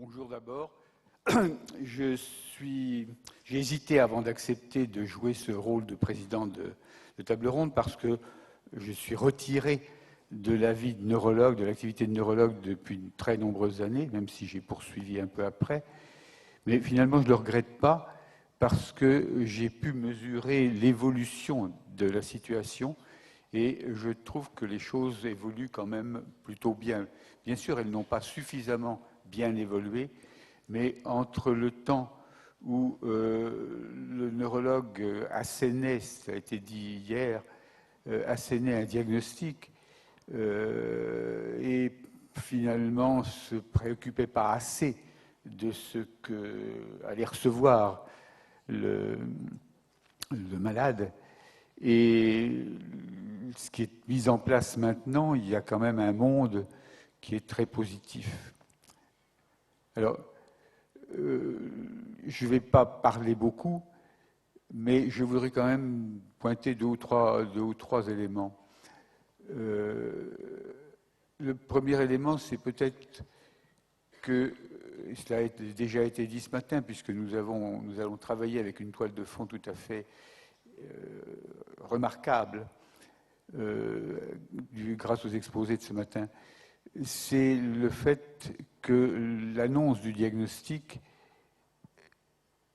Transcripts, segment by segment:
Bonjour d'abord. J'ai hésité avant d'accepter de jouer ce rôle de président de table ronde parce que je suis retiré de la vie de neurologue, de l'activité de neurologue depuis de très nombreuses années, même si j'ai poursuivi un peu après. Mais finalement, je ne le regrette pas parce que j'ai pu mesurer l'évolution de la situation et je trouve que les choses évoluent quand même plutôt bien. Bien sûr, elles n'ont pas suffisamment bien évolué, mais entre le temps où le neurologue assénait, ça a été dit hier, assénait un diagnostic et finalement se préoccupait pas assez de ce que allait recevoir le malade. Et ce qui est mis en place maintenant, il y a quand même un monde qui est très positif. Alors, je ne vais pas parler beaucoup, mais je voudrais quand même pointer deux ou trois éléments. Le premier élément, c'est peut-être que, cela a déjà été dit ce matin, puisque nous allons travailler avec une toile de fond tout à fait remarquable, grâce aux exposés de ce matin, c'est le fait que l'annonce du diagnostic,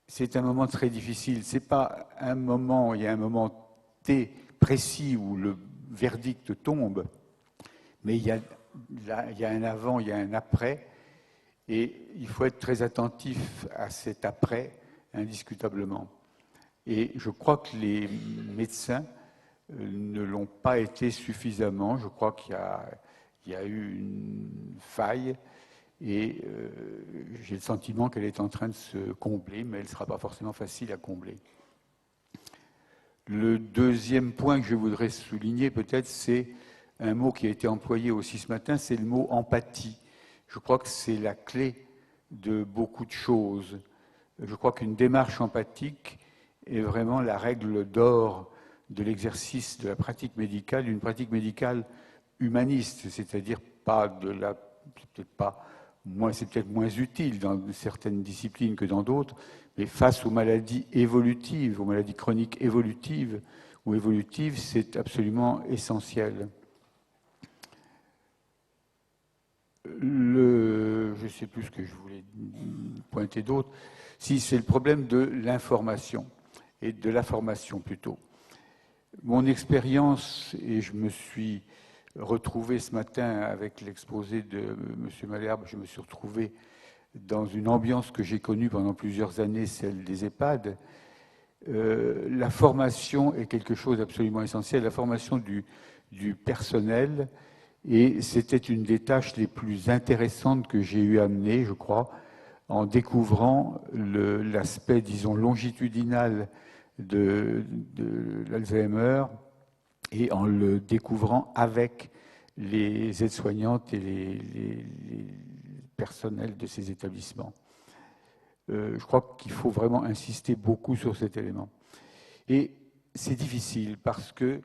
c'est un moment très difficile. C'est pas un moment, il y a un moment T précis où le verdict tombe, mais il y a un avant, il y a un après, et il faut être très attentif à cet après, indiscutablement. Et je crois que les médecins ne l'ont pas été suffisamment. Je crois qu'il y a eu une faille et j'ai le sentiment qu'elle est en train de se combler, mais elle ne sera pas forcément facile à combler. Le deuxième point que je voudrais souligner, peut-être, c'est un mot qui a été employé aussi ce matin, c'est le mot empathie. Je crois que c'est la clé de beaucoup de choses. Je crois qu'une démarche empathique est vraiment la règle d'or de l'exercice de la pratique médicale, d'une pratique médicale humaniste, c'est-à-dire pas de la, c'est peut-être moins utile dans certaines disciplines que dans d'autres, mais face aux maladies évolutives, aux maladies chroniques évolutives ou évolutives, c'est absolument essentiel. Je ne sais plus ce que je voulais pointer d'autre. Si, c'est le problème de l'information, et de la formation plutôt. Mon expérience, et je me suis retrouvé ce matin avec l'exposé de M. Malherbe, je me suis retrouvé dans une ambiance que j'ai connue pendant plusieurs années, celle des EHPAD. La formation est quelque chose d'absolument essentiel, la formation du personnel, et c'était une des tâches les plus intéressantes que j'ai eu à mener, je crois, en découvrant l'aspect, disons, longitudinal de l'Alzheimer et en le découvrant avec les aides-soignantes et les personnels de ces établissements. Je crois qu'il faut vraiment insister beaucoup sur cet élément. Et c'est difficile parce que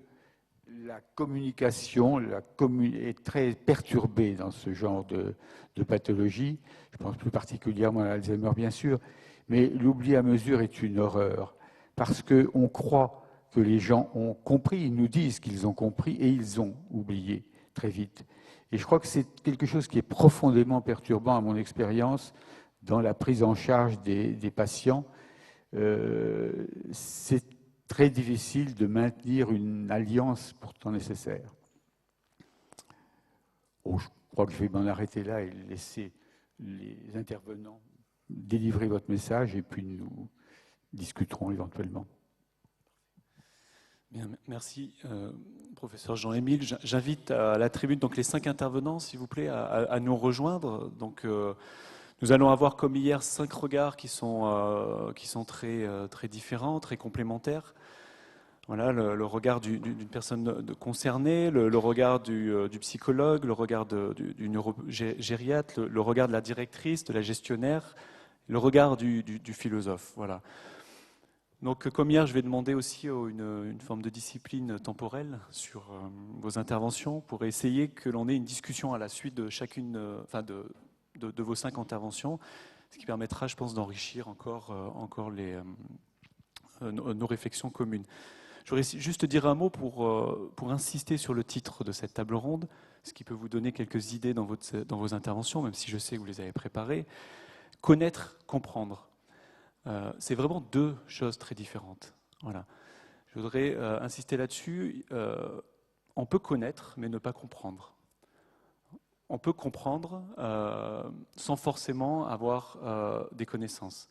la communication est très perturbée dans ce genre de pathologie. Je pense plus particulièrement à l'Alzheimer, bien sûr, mais l'oubli à mesure est une horreur parce qu'on croit que les gens ont compris, ils nous disent qu'ils ont compris et ils ont oublié très vite. Et je crois que c'est quelque chose qui est profondément perturbant à mon expérience dans la prise en charge des patients. C'est très difficile de maintenir une alliance pourtant nécessaire. Oh, je crois que je vais m'en arrêter là et laisser les intervenants délivrer votre message et puis nous discuterons éventuellement. Bien, merci, professeur Jean-Émile. J'invite à la tribune donc les 5 intervenants, s'il vous plaît, à nous rejoindre. Donc, nous allons avoir, comme hier, 5 regards qui sont très différents, très complémentaires. Voilà, le regard d'une personne concernée, le regard du psychologue, le regard du neurogériatre, le regard de la directrice, de la gestionnaire, le regard du philosophe. Voilà. Donc, comme hier, je vais demander aussi une forme de discipline temporelle sur vos interventions pour essayer que l'on ait une discussion à la suite de chacune, de vos 5 interventions, ce qui permettra, je pense, d'enrichir encore nos réflexions communes. Je voudrais juste dire un mot pour insister sur le titre de cette table ronde, ce qui peut vous donner quelques idées dans vos interventions, même si je sais que vous les avez préparées. Connaître, comprendre. C'est vraiment deux choses très différentes. Voilà. Je voudrais insister là-dessus. On peut connaître, mais ne pas comprendre. On peut comprendre sans forcément avoir des connaissances.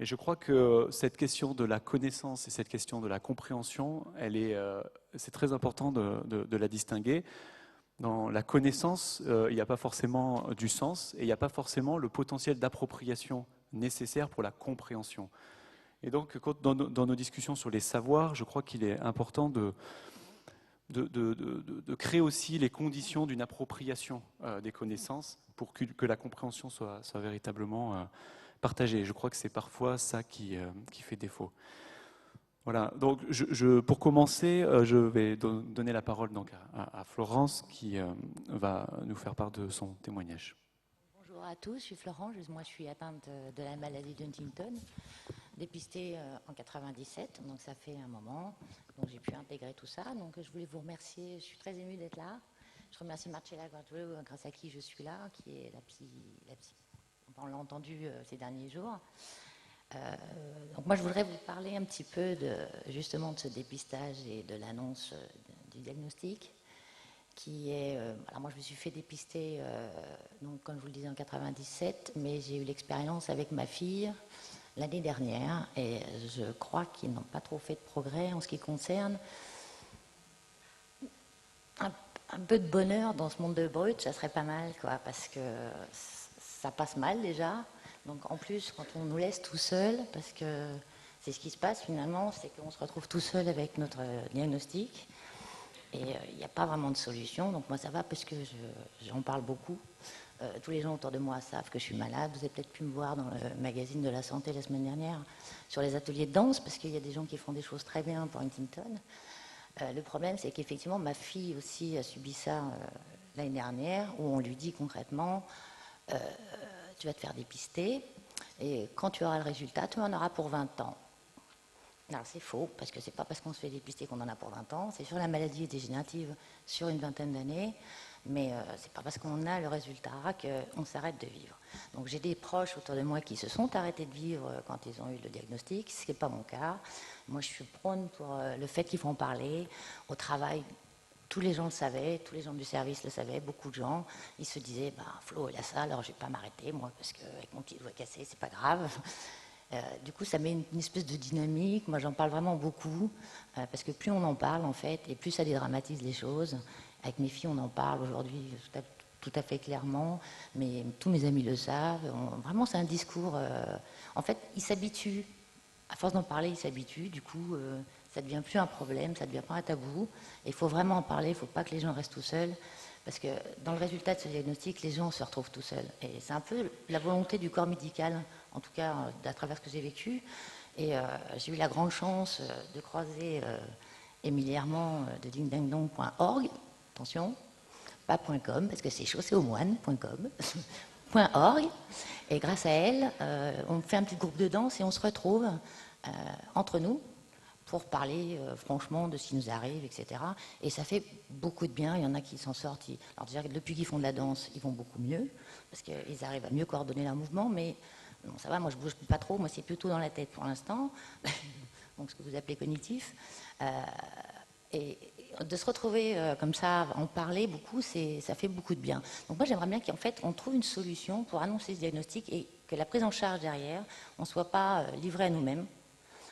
Et je crois que cette question de la connaissance et cette question de la compréhension, c'est très important de la distinguer. Dans la connaissance, il n'y a pas forcément du sens et il n'y a pas forcément le potentiel d'appropriation nécessaire pour la compréhension. Et donc, dans nos discussions sur les savoirs, je crois qu'il est important de créer aussi les conditions d'une appropriation des connaissances pour que la compréhension soit véritablement partagée. Je crois que c'est parfois ça qui fait défaut. Voilà, donc pour commencer, je vais donner la parole donc à Florence qui va nous faire part de son témoignage. Bonjour à tous, je suis Florence, moi je suis atteinte de la maladie d'Huntington, dépistée en 97, donc ça fait un moment, donc j'ai pu intégrer tout ça, donc je voulais vous remercier, je suis très émue d'être là. Je remercie Marcella Guardiola, grâce à qui je suis là, qui est la psy. On l'a entendu ces derniers jours. Donc moi je voudrais vous parler un petit peu justement de ce dépistage et de l'annonce du diagnostic qui est... alors moi je me suis fait dépister, donc comme je vous le disais en 97, mais j'ai eu l'expérience avec ma fille l'année dernière et je crois qu'ils n'ont pas trop fait de progrès en ce qui concerne un peu de bonheur dans ce monde de brut, ça serait pas mal quoi, parce que ça passe mal déjà. Donc en plus, quand on nous laisse tout seul, parce que c'est ce qui se passe finalement, c'est qu'on se retrouve tout seul avec notre diagnostic et il n'y a pas vraiment de solution. Donc moi ça va parce que j'en parle beaucoup. Tous les gens autour de moi savent que je suis malade. Vous avez peut-être pu me voir dans le magazine de la santé la semaine dernière sur les ateliers de danse, parce qu'il y a des gens qui font des choses très bien pour Huntington. Le problème, c'est qu'effectivement, ma fille aussi a subi ça l'année dernière, où on lui dit concrètement tu vas te faire dépister, et quand tu auras le résultat, tu en auras pour 20 ans. Alors c'est faux, parce que c'est pas parce qu'on se fait dépister qu'on en a pour 20 ans, c'est sur la maladie dégénérative sur une vingtaine d'années, mais c'est pas parce qu'on a le résultat qu'on s'arrête de vivre. Donc j'ai des proches autour de moi qui se sont arrêtés de vivre quand ils ont eu le diagnostic, ce qui n'est pas mon cas. Moi je suis prône pour le fait qu'il faut en parler. Au travail, tous les gens le savaient, tous les gens du service le savaient, beaucoup de gens. Ils se disaient, bah, Flo, il a ça, alors je ne vais pas m'arrêter, moi, parce qu'avec mon petit doigt cassé, c'est pas grave. Du coup, ça met une espèce de dynamique. Moi, j'en parle vraiment beaucoup, parce que plus on en parle, en fait, et plus ça dédramatise les choses. Avec mes filles, on en parle aujourd'hui tout à fait clairement, mais tous mes amis le savent. Vraiment, c'est un discours... en fait, ils s'habituent. À force d'en parler, ils s'habituent. Du coup, ça ne devient plus un problème, ça ne devient pas un tabou. Et il faut vraiment en parler, il ne faut pas que les gens restent tout seuls. Parce que dans le résultat de ce diagnostic, les gens se retrouvent tout seuls. Et c'est un peu la volonté du corps médical, en tout cas à travers ce que j'ai vécu. Et j'ai eu la grande chance de croiser Émilie Hermand de dingdangdong.org. Attention, pas .com, parce que c'est chaud, c'est au moine.com. .org. Et grâce à elle, on fait un petit groupe de danse et on se retrouve entre nous pour parler franchement de ce qui nous arrive, etc. Et ça fait beaucoup de bien. Il y en a qui s'en sortent. Alors déjà, depuis qu'ils font de la danse, ils vont beaucoup mieux, parce qu'ils arrivent à mieux coordonner leurs mouvements. Mais bon, ça va, moi je bouge pas trop. Moi c'est plutôt dans la tête pour l'instant, donc ce que vous appelez cognitif. Et de se retrouver comme ça, en parler beaucoup, ça fait beaucoup de bien. Donc moi j'aimerais bien qu'en fait on trouve une solution pour annoncer ce diagnostic et que la prise en charge derrière, on ne soit pas livré à nous-mêmes.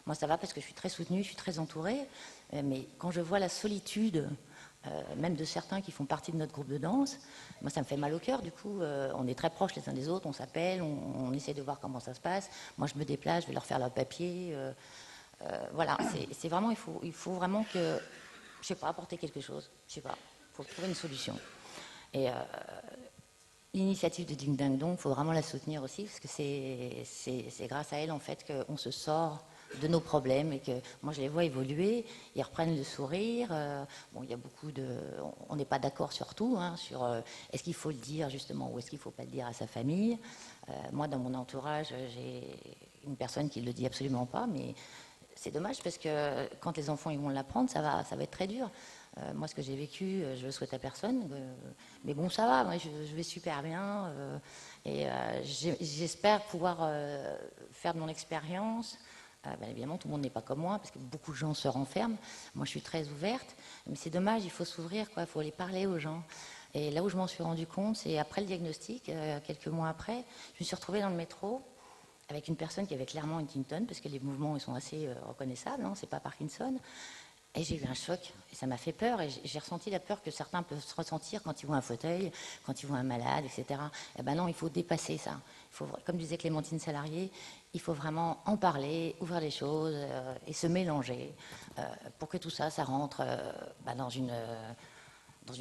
Moi ça va parce que je suis très soutenue, je suis très entourée, mais quand je vois la solitude, même de certains qui font partie de notre groupe de danse, moi ça me fait mal au cœur. Du coup, on est très proches les uns des autres, on s'appelle, on essaie de voir comment ça se passe. Moi je me déplace, je vais leur faire leur papier. Voilà, c'est vraiment, il faut vraiment que... Je sais pas, apporter quelque chose, je sais pas, il faut trouver une solution. Et l'initiative de Ding Dang Dong, il faut vraiment la soutenir aussi, parce que c'est grâce à elle, en fait, qu'on se sort de nos problèmes et que moi je les vois évoluer, ils reprennent le sourire. Bon, il y a on n'est pas d'accord sur tout, hein, sur est-ce qu'il faut le dire justement ou est-ce qu'il ne faut pas le dire à sa famille. Moi, dans mon entourage, j'ai une personne qui ne le dit absolument pas, mais c'est dommage parce que quand les enfants ils vont l'apprendre, ça va être très dur. Moi, ce que j'ai vécu, je le souhaite à personne. Mais bon, ça va, moi, je vais super bien. J'espère pouvoir faire de mon expérience. Ben, évidemment, tout le monde n'est pas comme moi, parce que beaucoup de gens se renferment. Moi, je suis très ouverte. Mais c'est dommage, il faut s'ouvrir, quoi. Il faut aller parler aux gens. Et là où je m'en suis rendu compte, c'est après le diagnostic, quelques mois après, je me suis retrouvée dans le métro avec une personne qui avait clairement Huntington, parce que les mouvements ils sont assez reconnaissables, hein, c'est pas Parkinson. Et j'ai eu un choc, et ça m'a fait peur, et j'ai ressenti la peur que certains peuvent ressentir quand ils voient un fauteuil, quand ils voient un malade, etc. Eh ben non, il faut dépasser ça. Il faut, comme disait Clémentine Salarié, il faut vraiment en parler, ouvrir les choses et se mélanger pour que tout ça, ça rentre dans une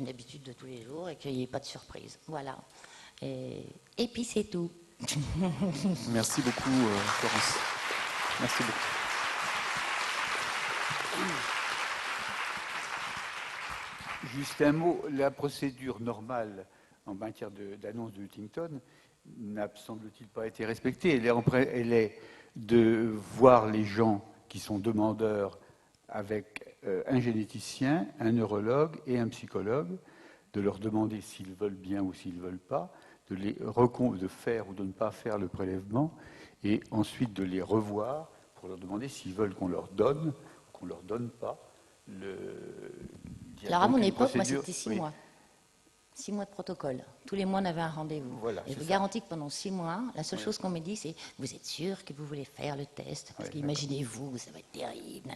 habitude de tous les jours et qu'il n'y ait pas de surprise. Voilà. Et puis c'est tout. Merci beaucoup, Florence. Merci beaucoup. Juste un mot, la procédure normale en matière d'annonce de Huntington n'a semble-t-il pas été respectée. Elle est de voir les gens qui sont demandeurs avec un généticien, un neurologue et un psychologue, de leur demander s'ils veulent bien ou s'ils ne veulent pas, de faire ou de ne pas faire le prélèvement, et ensuite de les revoir pour leur demander s'ils veulent qu'on leur donne ou qu'on ne leur donne pas le... Alors à mon époque, moi c'était 6 mois. 6 mois de protocole. Tous les mois, on avait un rendez-vous. Voilà, et je vous garantis que pendant 6 mois, la seule chose qu'on me dit, c'est « Vous êtes sûr que vous voulez faire le test? Parce qu'imaginez-vous, ça va être terrible. »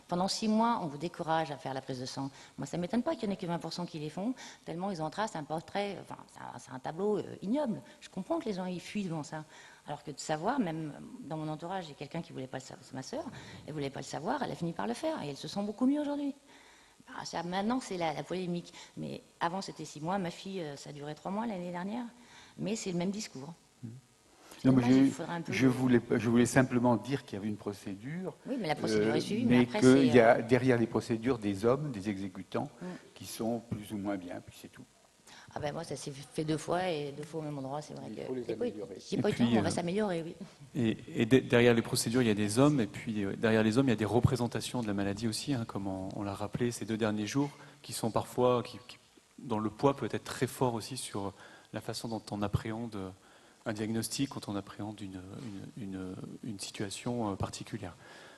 Pendant 6 mois, on vous décourage à faire la prise de sang. Moi, ça ne m'étonne pas qu'il n'y en ait que 20% qui les font, tellement ils en tracent un portrait, enfin, c'est un tableau ignoble. Je comprends que les gens y fuient devant ça. Alors que de savoir, même dans mon entourage, j'ai quelqu'un qui ne voulait pas le savoir, c'est ma sœur, elle ne voulait pas le savoir, elle a fini par le faire, et elle se sent beaucoup mieux aujourd'hui. Maintenant, c'est la polémique. Mais avant, c'était 6 mois. Ma fille, ça a duré 3 mois l'année dernière. Mais c'est le même discours. Non, mais je voulais simplement dire qu'il y avait une procédure. Oui, mais la procédure est suivie. Mais qu'il y a derrière les procédures des hommes, des exécutants, qui sont plus ou moins bien, puis c'est tout. Ah ben moi, ça s'est fait 2 fois et 2 fois au même endroit. C'est vrai que. Il faut les améliorer. J'ai pas eu le temps, on va s'améliorer, oui. Et derrière les procédures, il y a des hommes, et puis derrière les hommes, il y a des représentations de la maladie aussi, hein, comme on l'a rappelé ces 2 derniers jours, qui sont parfois, dont le poids peut être très fort aussi sur la façon dont on appréhende un diagnostic, quand on appréhende une situation particulière.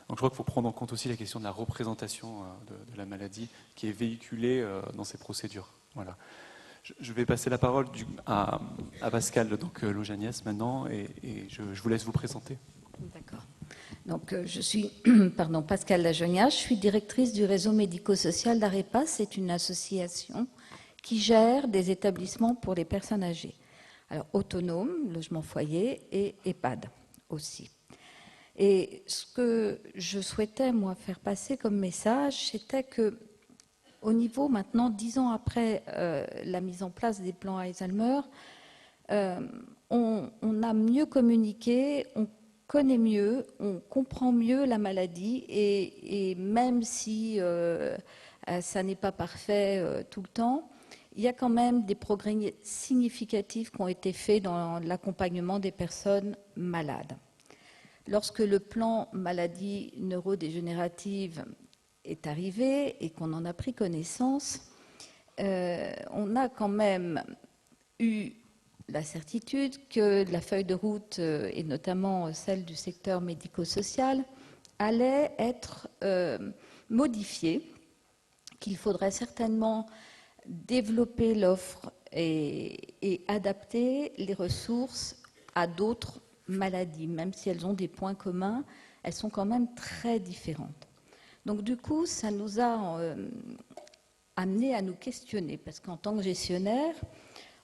Donc je crois qu'il faut prendre en compte aussi la question de la représentation de la maladie qui est véhiculée dans ces procédures. Voilà. Je vais passer la parole à Pascal Lojagnès maintenant, et je vous laisse vous présenter. D'accord. Donc, je suis Pascal Lojagnès, je suis directrice du réseau médico-social d'AREPAS. C'est une association qui gère des établissements pour les personnes âgées. Alors, autonomes, logement foyer et EHPAD aussi. Et ce que je souhaitais, moi, faire passer comme message, c'était que au niveau maintenant, 10 ans après la mise en place des plans Alzheimer, on a mieux communiqué, on connaît mieux, on comprend mieux la maladie et même si ça n'est pas parfait tout le temps, il y a quand même des progrès significatifs qui ont été faits dans l'accompagnement des personnes malades. Lorsque le plan maladie neurodégénérative est arrivé et qu'on en a pris connaissance, on a quand même eu la certitude que la feuille de route, et notamment celle du secteur médico-social, allait être modifiée, qu'il faudrait certainement développer l'offre et adapter les ressources à d'autres maladies, même si elles ont des points communs, elles sont quand même très différentes. Donc du coup, ça nous a amené à nous questionner, parce qu'en tant que gestionnaire,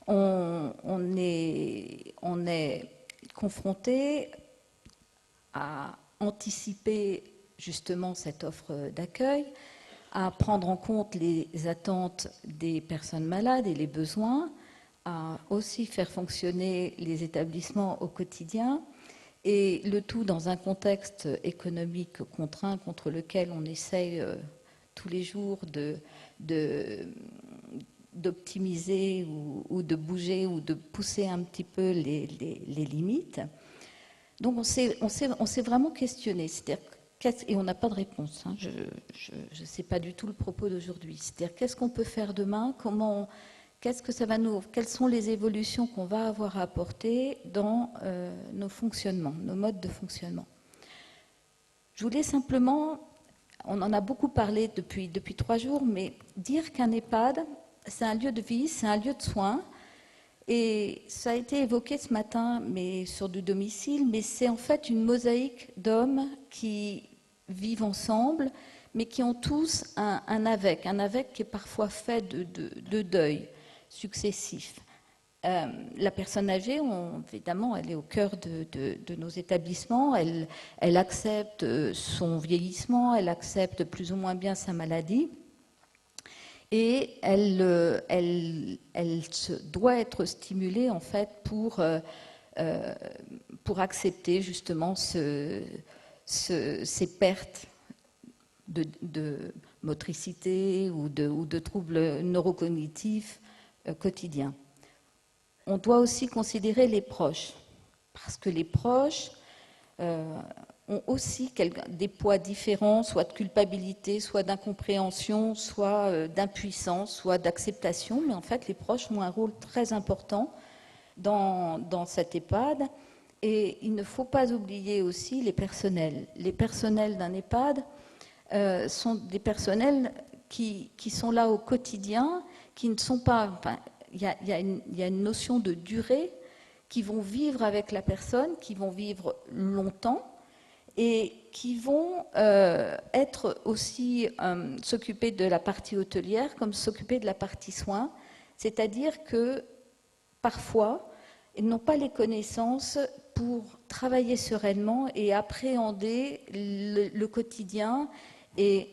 on est confronté à anticiper justement cette offre d'accueil, à prendre en compte les attentes des personnes malades et les besoins, à aussi faire fonctionner les établissements au quotidien et le tout dans un contexte économique contraint contre lequel on essaye tous les jours d'optimiser ou de bouger ou de pousser un petit peu les limites. Donc on s'est vraiment questionné, et on n'a pas de réponse, hein, je ne sais pas du tout le propos d'aujourd'hui. C'est-à-dire qu'est-ce qu'on peut faire demain, quelles sont les évolutions qu'on va avoir à apporter dans nos fonctionnements, nos modes de fonctionnement. Je voulais simplement, on en a beaucoup parlé depuis 3 jours, mais dire qu'un EHPAD, c'est un lieu de vie, c'est un lieu de soins, et ça a été évoqué ce matin, mais sur du domicile, mais c'est en fait une mosaïque d'hommes qui vivent ensemble, mais qui ont tous un avec qui est parfois fait de deuil successifs. La personne âgée, évidemment, elle est au cœur de nos établissements, elle accepte son vieillissement, elle accepte plus ou moins bien sa maladie, et elle doit être stimulée en fait pour accepter justement ces pertes de motricité ou de troubles neurocognitifs quotidiens. On doit aussi considérer les proches, parce que les proches ont aussi des poids différents, soit de culpabilité, soit d'incompréhension, soit d'impuissance, soit d'acceptation, mais en fait les proches ont un rôle très important dans cet EHPAD, et il ne faut pas oublier aussi les personnels. Les personnels d'un EHPAD sont des personnels qui sont là au quotidien, qui ne sont pas... Enfin, il y a une notion de durée, qui vont vivre avec la personne, qui vont vivre longtemps, et qui vont être aussi s'occuper de la partie hôtelière comme s'occuper de la partie soins, c'est-à-dire que parfois, ils n'ont pas les connaissances pour travailler sereinement et appréhender le quotidien, et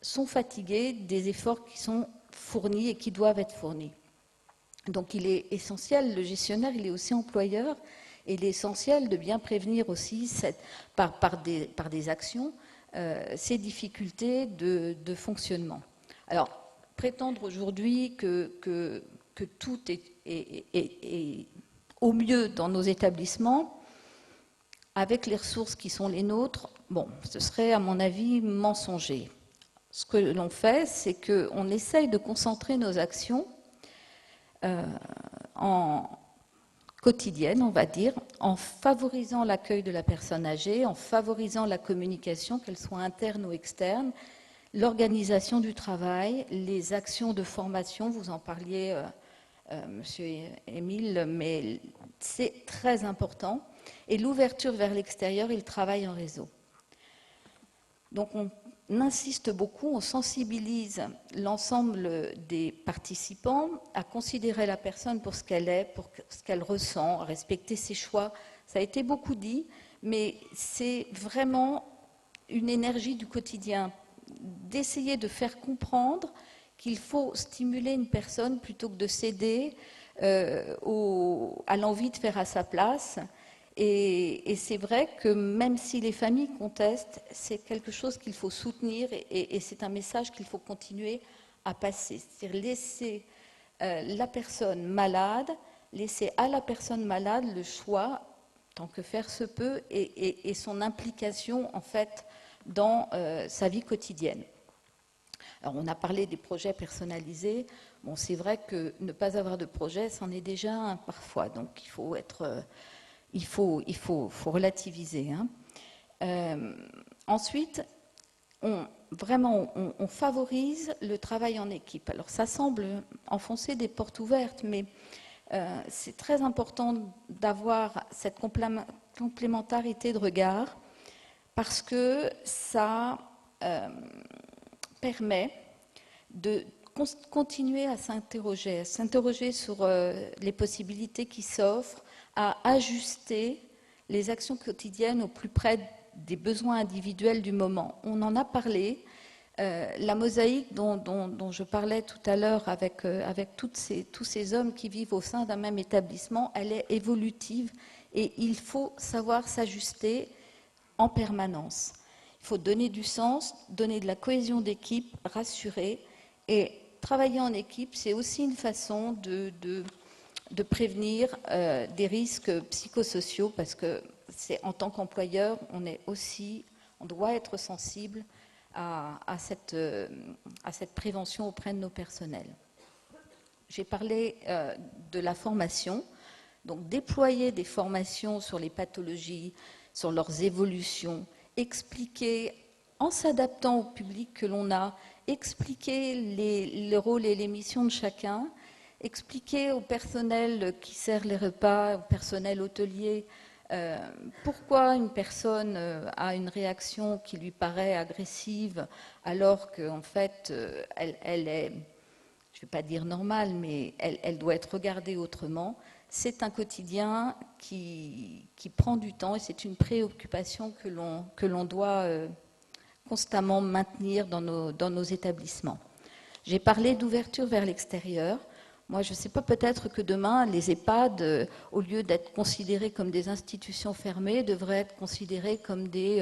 sont fatigués des efforts qui sont fournis et qui doivent être fournis. Donc il est essentiel, le gestionnaire, il est aussi employeur, et il est essentiel de bien prévenir aussi par des actions ces difficultés de fonctionnement. Alors, prétendre aujourd'hui que tout est au mieux dans nos établissements, avec les ressources qui sont les nôtres, bon, ce serait à mon avis mensonger. Ce que l'on fait, c'est qu'on essaye de concentrer nos actions en quotidienne, on va dire, en favorisant l'accueil de la personne âgée, en favorisant la communication, qu'elle soit interne ou externe, l'organisation du travail, les actions de formation, vous en parliez, Monsieur Émile, mais c'est très important, et l'ouverture vers l'extérieur et le travail en réseau. Donc on insiste beaucoup, on sensibilise l'ensemble des participants à considérer la personne pour ce qu'elle est, pour ce qu'elle ressent, à respecter ses choix. Ça a été beaucoup dit, mais c'est vraiment une énergie du quotidien, d'essayer de faire comprendre qu'il faut stimuler une personne plutôt que de céder à l'envie de faire à sa place. Et c'est vrai que même si les familles contestent, c'est quelque chose qu'il faut soutenir, et c'est un message qu'il faut continuer à passer. C'est-à-dire laisser la personne malade, laisser à la personne malade le choix, tant que faire se peut, et son implication en fait dans sa vie quotidienne. Alors on a parlé des projets personnalisés. Bon, c'est vrai que ne pas avoir de projet, c'en est déjà un parfois, donc il faut être... Il faut relativiser. Hein. Ensuite, on favorise le travail en équipe. Alors ça semble enfoncer des portes ouvertes, mais c'est très important d'avoir cette complémentarité de regard, parce que ça permet de continuer à s'interroger sur les possibilités qui s'offrent, à ajuster les actions quotidiennes au plus près des besoins individuels du moment. On en a parlé. La mosaïque dont je parlais tout à l'heure avec tous ces hommes qui vivent au sein d'un même établissement, elle est évolutive, Et il faut savoir s'ajuster en permanence. Il faut donner du sens, donner de la cohésion d'équipe, rassurer. Et travailler en équipe, c'est aussi une façon de prévenir des risques psychosociaux, parce que en tant qu'employeur, on doit être sensible à cette prévention auprès de nos personnels. J'ai parlé de la formation, donc déployer des formations sur les pathologies, sur leurs évolutions, expliquer en s'adaptant au public que l'on a, expliquer les rôles et les missions de chacun, expliquer au personnel qui sert les repas, au personnel hôtelier, pourquoi une personne a une réaction qui lui paraît agressive alors qu'en fait elle est, je ne vais pas dire normale, mais elle doit être regardée autrement. C'est un quotidien qui prend du temps et c'est une préoccupation que l'on doit constamment maintenir dans nos établissements. J'ai parlé d'ouverture vers l'extérieur. Moi, je ne sais pas, peut-être que demain, les EHPAD, au lieu d'être considérés comme des institutions fermées, devraient être considérés comme des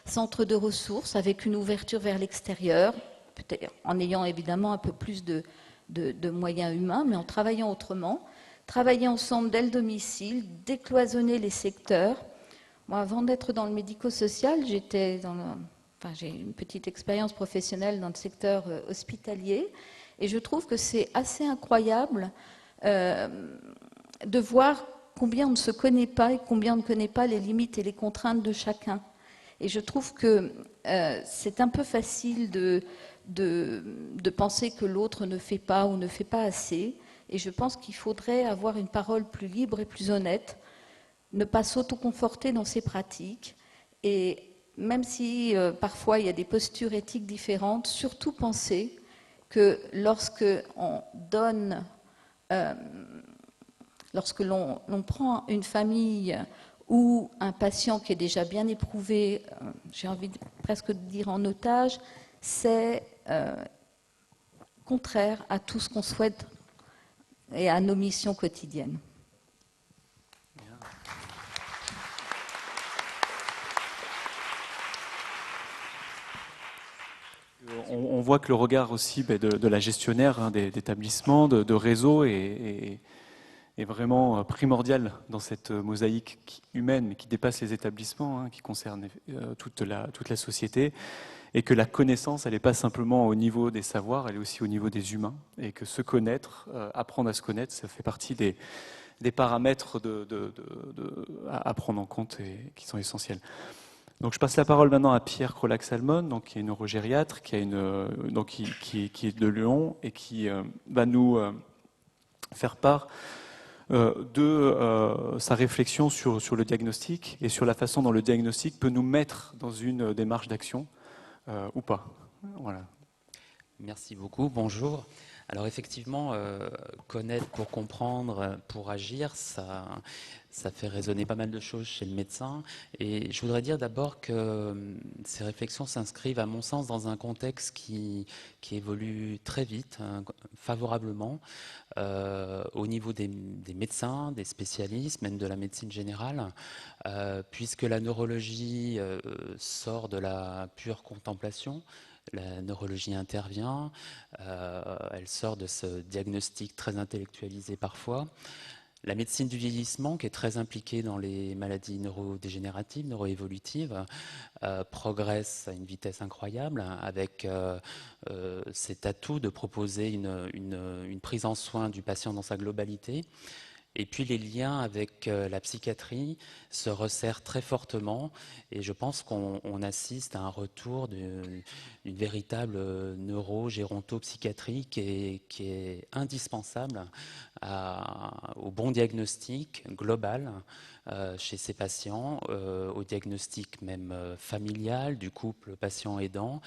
centres de ressources avec une ouverture vers l'extérieur, peut-être en ayant évidemment un peu plus de moyens humains, mais en travaillant autrement, travailler ensemble dès le domicile, décloisonner les secteurs. Moi, avant d'être dans le médico-social, j'ai une petite expérience professionnelle dans le secteur hospitalier. Et je trouve que c'est assez incroyable de voir combien on ne se connaît pas et combien on ne connaît pas les limites et les contraintes de chacun. Et je trouve que c'est un peu facile de penser que l'autre ne fait pas ou ne fait pas assez. Et je pense qu'il faudrait avoir une parole plus libre et plus honnête, ne pas s'autoconforter dans ses pratiques. Et même si parfois il y a des postures éthiques différentes, surtout penser que lorsque l'on prend une famille ou un patient qui est déjà bien éprouvé, j'ai envie presque de dire en otage, c'est contraire à tout ce qu'on souhaite et à nos missions quotidiennes. On voit que le regard aussi de la gestionnaire d'établissements, de réseaux est vraiment primordial dans cette mosaïque humaine, mais qui dépasse les établissements, qui concerne toute la société, et que la connaissance, elle n'est pas simplement au niveau des savoirs, elle est aussi au niveau des humains, et que se connaître, apprendre à se connaître, ça fait partie des paramètres à prendre en compte et qui sont essentiels. Donc je passe la parole maintenant à Pierre Crolac-Salmon, donc qui est neurogériatre, qui est de Lyon et qui va nous faire part de sa réflexion sur le diagnostic et sur la façon dont le diagnostic peut nous mettre dans une démarche d'action ou pas. Voilà. Merci beaucoup, bonjour. Alors effectivement, connaître pour comprendre, pour agir, ça fait résonner pas mal de choses chez le médecin. Et je voudrais dire d'abord que ces réflexions s'inscrivent à mon sens dans un contexte qui évolue très vite, favorablement, au niveau des médecins, des spécialistes, même de la médecine générale, puisque la neurologie sort de la pure contemplation. La neurologie intervient, elle sort de ce diagnostic très intellectualisé parfois. La médecine du vieillissement, qui est très impliquée dans les maladies neurodégénératives, neuroévolutives, progresse à une vitesse incroyable, avec cet atout de proposer une prise en soin du patient dans sa globalité. Et puis les liens avec la psychiatrie se resserrent très fortement et je pense qu'on assiste à un retour d'une véritable neuro-géronto-psychiatrie qui est indispensable au bon diagnostic global chez ces patients, au diagnostic même familial du couple patient-aidant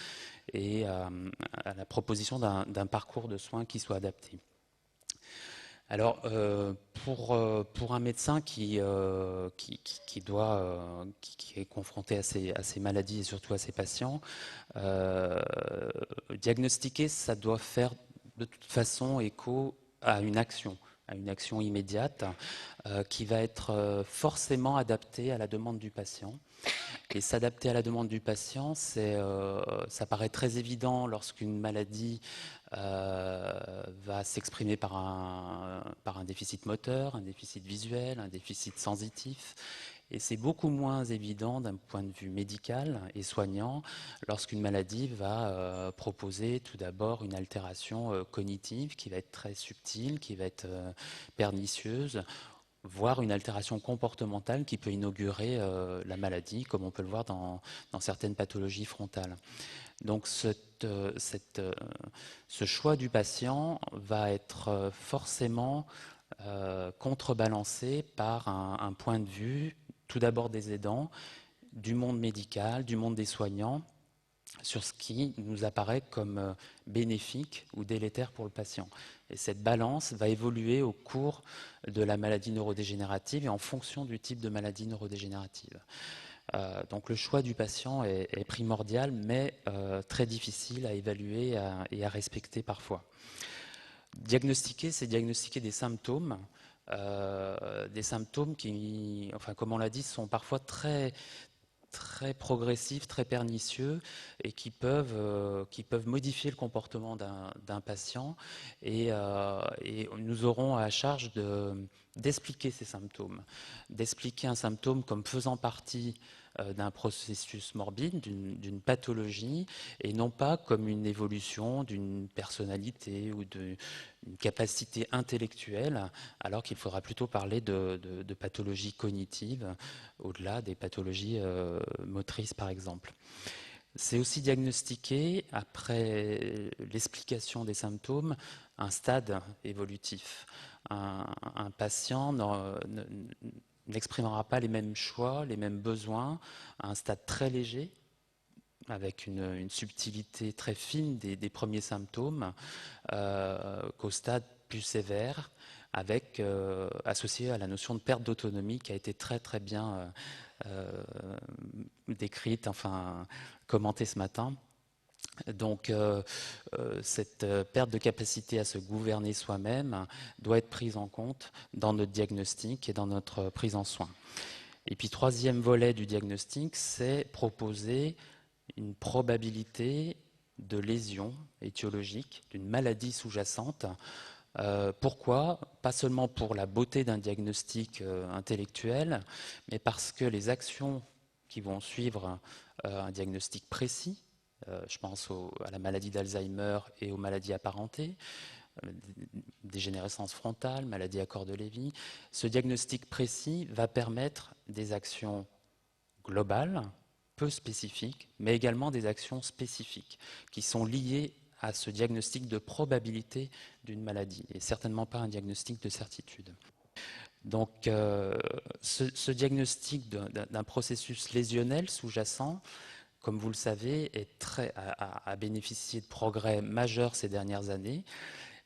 et à la proposition d'un parcours de soins qui soit adapté. Alors, pour un médecin qui est confronté à ces maladies et surtout à ces patients, diagnostiquer, ça doit faire de toute façon écho à une action à une action immédiate qui va être forcément adaptée à la demande du patient. Et s'adapter à la demande du patient, ça paraît très évident lorsqu'une maladie va s'exprimer par un déficit moteur, un déficit visuel, un déficit sensitif. Et c'est beaucoup moins évident d'un point de vue médical et soignant lorsqu'une maladie va proposer tout d'abord une altération cognitive qui va être très subtile, qui va être pernicieuse, voire une altération comportementale qui peut inaugurer la maladie, comme on peut le voir dans certaines pathologies frontales. Donc ce choix du patient va être forcément contrebalancé par un point de vue, tout d'abord des aidants, du monde médical, du monde des soignants, sur ce qui nous apparaît comme bénéfique ou délétère pour le patient. Et cette balance va évoluer au cours de la maladie neurodégénérative et en fonction du type de maladie neurodégénérative. Donc le choix du patient est primordial, mais très difficile à évaluer et à respecter parfois. Diagnostiquer, c'est diagnostiquer des symptômes qui, enfin, comme on l'a dit, sont parfois très progressifs, très pernicieux et qui peuvent modifier le comportement d'un patient et nous aurons à charge d'expliquer ces symptômes, d'expliquer un symptôme comme faisant partie d'un processus morbide, d'une pathologie, et non pas comme une évolution d'une personnalité ou d'une capacité intellectuelle, alors qu'il faudra plutôt parler de pathologie cognitive, au-delà des pathologies motrices par exemple. C'est aussi diagnostiquer, après l'explication des symptômes, un stade évolutif. Un patient n'exprimera pas les mêmes choix, les mêmes besoins à un stade très léger, avec une subtilité très fine des premiers symptômes, qu'au stade plus sévère, associé à la notion de perte d'autonomie qui a été très très bien décrite, enfin commentée ce matin. Donc cette perte de capacité à se gouverner soi-même doit être prise en compte dans notre diagnostic et dans notre prise en soin. Et puis troisième volet du diagnostic, c'est proposer une probabilité de lésion étiologique, d'une maladie sous-jacente. Pourquoi ? Pas seulement pour la beauté d'un diagnostic intellectuel, mais parce que les actions qui vont suivre un diagnostic précis, je pense à la maladie d'Alzheimer et aux maladies apparentées, dégénérescence frontale, maladie à corps de Lévy, ce diagnostic précis va permettre des actions globales, peu spécifiques, mais également des actions spécifiques qui sont liées à ce diagnostic de probabilité d'une maladie et certainement pas un diagnostic de certitude. Donc ce diagnostic d'un processus lésionnel sous-jacent, comme vous le savez, a bénéficié de progrès majeurs ces dernières années,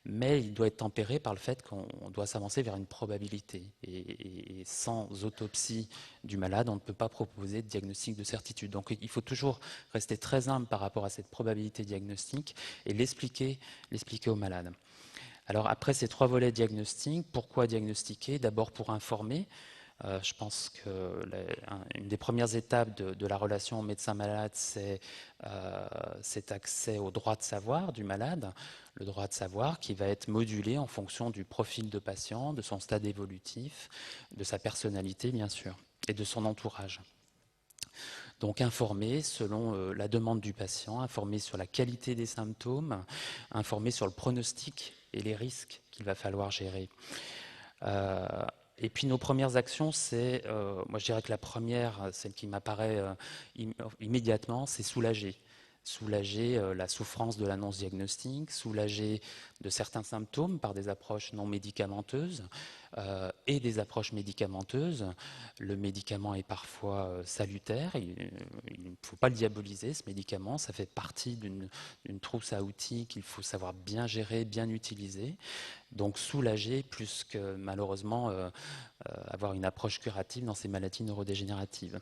mais il doit être tempéré par le fait qu'on doit s'avancer vers une probabilité. Et sans autopsie du malade, on ne peut pas proposer de diagnostic de certitude. Donc il faut toujours rester très humble par rapport à cette probabilité diagnostique et l'expliquer au malade. Alors après ces trois volets diagnostiques, pourquoi diagnostiquer ? D'abord pour informer. Je pense qu'une des premières étapes de la relation médecin-malade, c'est cet accès au droit de savoir du malade, le droit de savoir qui va être modulé en fonction du profil de patient, de son stade évolutif, de sa personnalité bien sûr, et de son entourage. Donc informer selon la demande du patient, informer sur la qualité des symptômes, informer sur le pronostic et les risques qu'il va falloir gérer. Et puis nos premières actions, moi je dirais que la première, celle qui m'apparaît immédiatement, c'est soulager. Soulager la souffrance de l'annonce diagnostique, soulager de certains symptômes par des approches non médicamenteuses et des approches médicamenteuses. Le médicament est parfois salutaire, il ne faut pas le diaboliser ce médicament, ça fait partie d'une trousse à outils qu'il faut savoir bien gérer, bien utiliser. Donc soulager plus que malheureusement avoir une approche curative dans ces maladies neurodégénératives.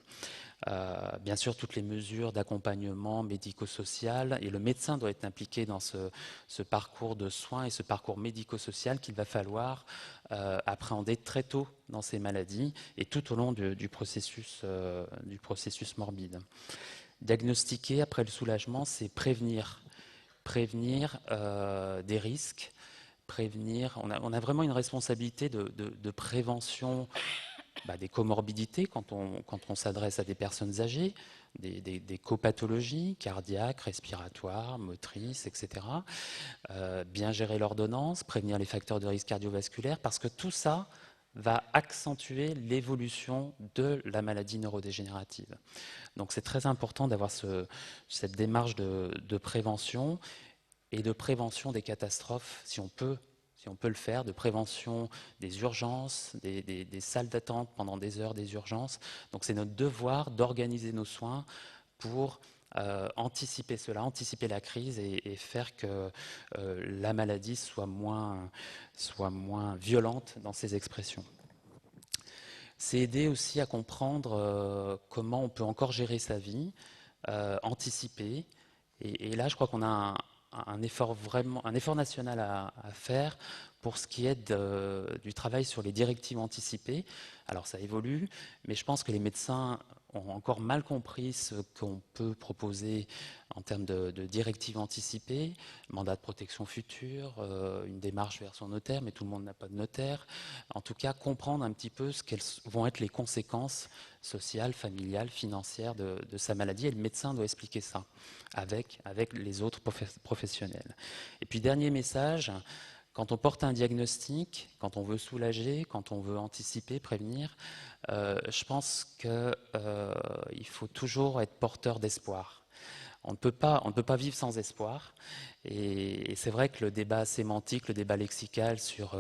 Bien sûr, toutes les mesures d'accompagnement médico-social, et le médecin doit être impliqué dans ce parcours de soins et ce parcours médico-social qu'il va falloir appréhendée très tôt dans ces maladies et tout au long du processus morbide. Diagnostiquer après le soulagement, c'est prévenir des risques, prévenir. On a vraiment une responsabilité de prévention des comorbidités quand on s'adresse à des personnes âgées, des copathologies cardiaques, respiratoires, motrices, etc. Bien gérer l'ordonnance, prévenir les facteurs de risque cardiovasculaire, parce que tout ça va accentuer l'évolution de la maladie neurodégénérative. Donc c'est très important d'avoir cette démarche de prévention et de prévention des catastrophes, si on peut le faire, de prévention des urgences, des salles d'attente pendant des heures des urgences. Donc c'est notre devoir d'organiser nos soins pour anticiper cela, anticiper la crise et faire que la maladie soit moins violente dans ses expressions. C'est aider aussi à comprendre comment on peut encore gérer sa vie, anticiper. Et là, je crois qu'on a un effort national à faire pour ce qui est du travail sur les directives anticipées. Alors ça évolue, mais je pense que les médecins ont encore mal compris ce qu'on peut proposer en termes de directives anticipées, mandat de protection future, une démarche vers son notaire, mais tout le monde n'a pas de notaire. En tout cas, comprendre un petit peu ce qu'elles vont être les conséquences sociales, familiales, financières de sa maladie. Et le médecin doit expliquer ça avec les autres professionnels. Et puis, dernier message, quand on porte un diagnostic, quand on veut soulager, quand on veut anticiper, prévenir, je pense qu'il faut toujours être porteur d'espoir. On ne peut pas vivre sans espoir. Et c'est vrai que le débat sémantique, le débat lexical sur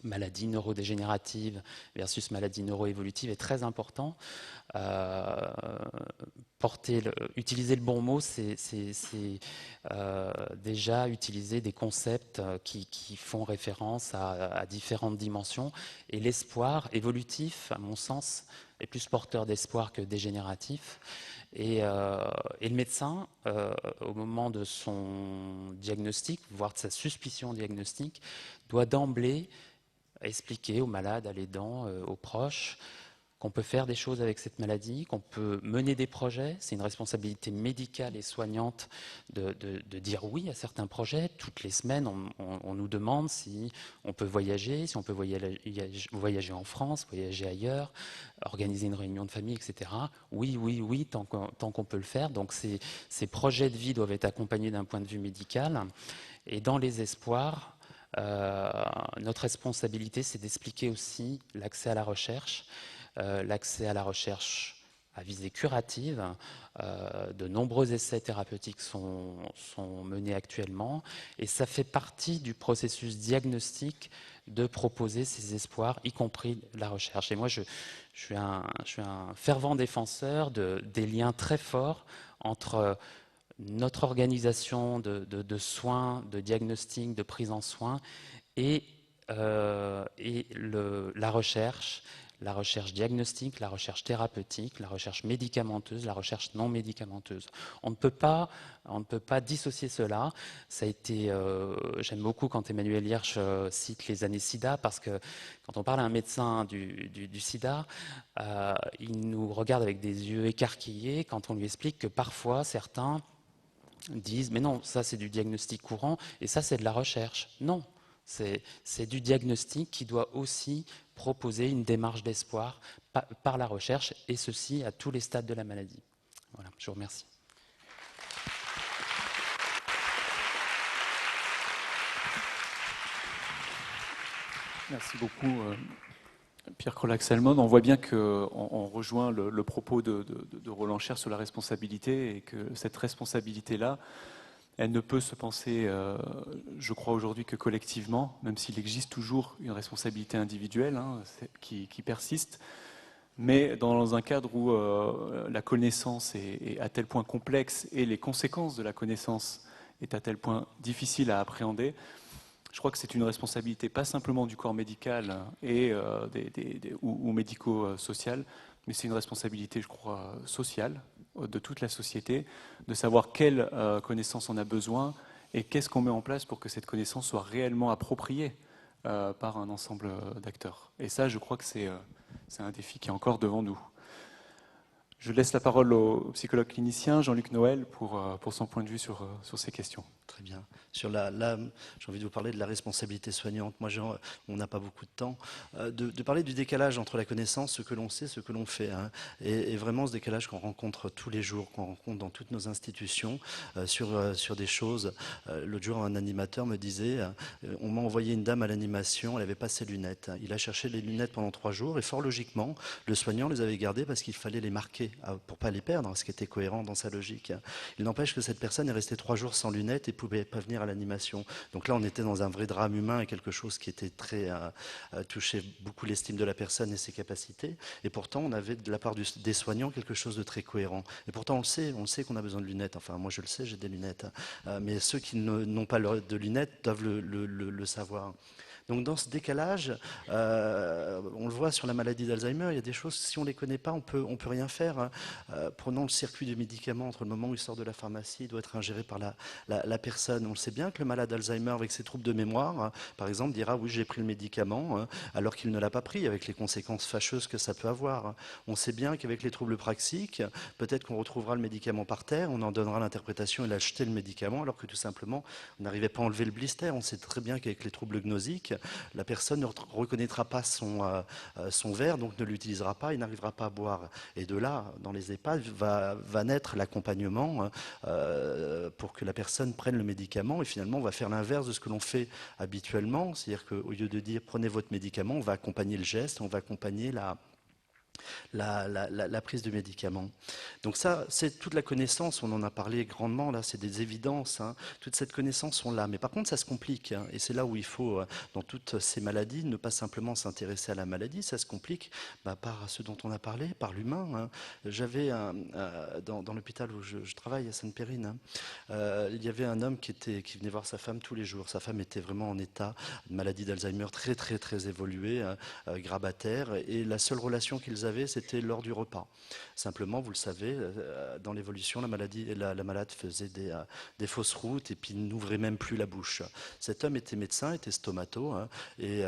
maladie neurodégénérative versus maladie neuroévolutive est très important. Utiliser le bon mot, c'est déjà utiliser des concepts qui font référence à différentes dimensions. Et l'espoir évolutif, à mon sens, est plus porteur d'espoir que dégénératif. Et le médecin, au moment de son diagnostic, voire de sa suspicion diagnostique, doit d'emblée expliquer aux malades, à l'aidant, aux proches, qu'on peut faire des choses avec cette maladie, qu'on peut mener des projets. C'est une responsabilité médicale et soignante de dire oui à certains projets. Toutes les semaines, on nous demande si on peut voyager, si on peut voyager en France, voyager ailleurs, organiser une réunion de famille, etc. Oui, tant qu'on peut le faire. Donc ces projets de vie doivent être accompagnés d'un point de vue médical. Et dans les espoirs, notre responsabilité, c'est d'expliquer aussi l'accès à la recherche. L'accès à la recherche à visée curative. De nombreux essais thérapeutiques sont menés actuellement et ça fait partie du processus diagnostique de proposer ces espoirs, y compris la recherche. Et moi, je suis un fervent défenseur des liens très forts entre notre organisation de soins, de diagnostic, de prise en soins et la recherche diagnostique, la recherche thérapeutique, la recherche médicamenteuse, la recherche non médicamenteuse. On ne peut pas dissocier cela. Ça a été, j'aime beaucoup quand Emmanuel Hirsch cite les années SIDA, parce que quand on parle à un médecin du SIDA, il nous regarde avec des yeux écarquillés quand on lui explique que parfois certains disent « mais non, ça c'est du diagnostic courant et ça c'est de la recherche ». Non. C'est du diagnostic qui doit aussi proposer une démarche d'espoir par la recherche, et ceci à tous les stades de la maladie. Voilà, je vous remercie. Merci beaucoup, Pierre Krolak-Salmon. On voit bien qu'on rejoint le propos de Roland Cher sur la responsabilité, et que cette responsabilité-là, elle ne peut se penser, je crois aujourd'hui, que collectivement, même s'il existe toujours une responsabilité individuelle qui persiste, mais dans un cadre où la connaissance est à tel point complexe et les conséquences de la connaissance est à tel point difficile à appréhender. Je crois que c'est une responsabilité pas simplement du corps médical ou médico-social, mais c'est une responsabilité, je crois, sociale, de toute la société, de savoir quelle connaissance on a besoin et qu'est-ce qu'on met en place pour que cette connaissance soit réellement appropriée par un ensemble d'acteurs. Et ça, je crois que c'est un défi qui est encore devant nous. Je laisse la parole au psychologue clinicien Jean-Luc Noël pour son point de vue sur ces questions. Très bien. Sur j'ai envie de vous parler de la responsabilité soignante. Moi, on n'a pas beaucoup de temps. De parler du décalage entre la connaissance, ce que l'on sait, ce que l'on fait. Hein, et vraiment ce décalage qu'on rencontre tous les jours, qu'on rencontre dans toutes nos institutions, sur des choses. L'autre jour, un animateur me disait, on m'a envoyé une dame à l'animation, elle n'avait pas ses lunettes. Il a cherché les lunettes pendant 3 jours et fort logiquement, le soignant les avait gardées parce qu'il fallait les marquer pour ne pas les perdre, ce qui était cohérent dans sa logique. Il n'empêche que cette personne est restée 3 jours sans lunettes et ne pouvait pas venir à l'animation. Donc là, on était dans un vrai drame humain et quelque chose qui était très touchait beaucoup l'estime de la personne et ses capacités. Et pourtant, on avait de la part des soignants quelque chose de très cohérent. Et pourtant, on le sait qu'on a besoin de lunettes. Enfin, moi, je le sais, j'ai des lunettes. Mais ceux qui n'ont pas de lunettes doivent le savoir. Donc dans ce décalage, on le voit sur la maladie d'Alzheimer, il y a des choses, si on ne les connaît pas, on peut rien faire. Hein. Prenons le circuit de médicaments entre le moment où il sort de la pharmacie, il doit être ingéré par la personne. On le sait bien que le malade d'Alzheimer avec ses troubles de mémoire, hein, par exemple, dira oui j'ai pris le médicament, hein, alors qu'il ne l'a pas pris, avec les conséquences fâcheuses que ça peut avoir. Hein. On sait bien qu'avec les troubles praxiques, peut-être qu'on retrouvera le médicament par terre, on en donnera l'interprétation, il a jeté le médicament, alors que tout simplement, on n'arrivait pas à enlever le blister. On sait très bien qu'avec les troubles gnosiques, la personne ne reconnaîtra pas son verre, donc ne l'utilisera pas et n'arrivera pas à boire. Et de là, dans les EHPAD, va naître l'accompagnement pour que la personne prenne le médicament. Et finalement, on va faire l'inverse de ce que l'on fait habituellement. C'est-à-dire qu'au lieu de dire prenez votre médicament, on va accompagner le geste, on va accompagner la prise de médicaments. Donc ça, c'est toute la connaissance, on en a parlé grandement, là, c'est des évidences, hein. Toute cette connaissance, on l'a. Mais par contre, ça se complique, hein, et c'est là où il faut, dans toutes ces maladies, ne pas simplement s'intéresser à la maladie, ça se complique par ce dont on a parlé, par l'humain. Hein. J'avais, dans l'hôpital où je travaille, à Sainte-Périne, hein, il y avait un homme qui venait voir sa femme tous les jours. Sa femme était vraiment en état de maladie d'Alzheimer très, très, très évoluée, grabataire, et la seule relation qu'ils avaient, c'était lors du repas. Simplement, vous le savez, dans l'évolution, la malade faisait des fausses routes et puis n'ouvrait même plus la bouche. Cet homme était médecin, était stomato, hein, et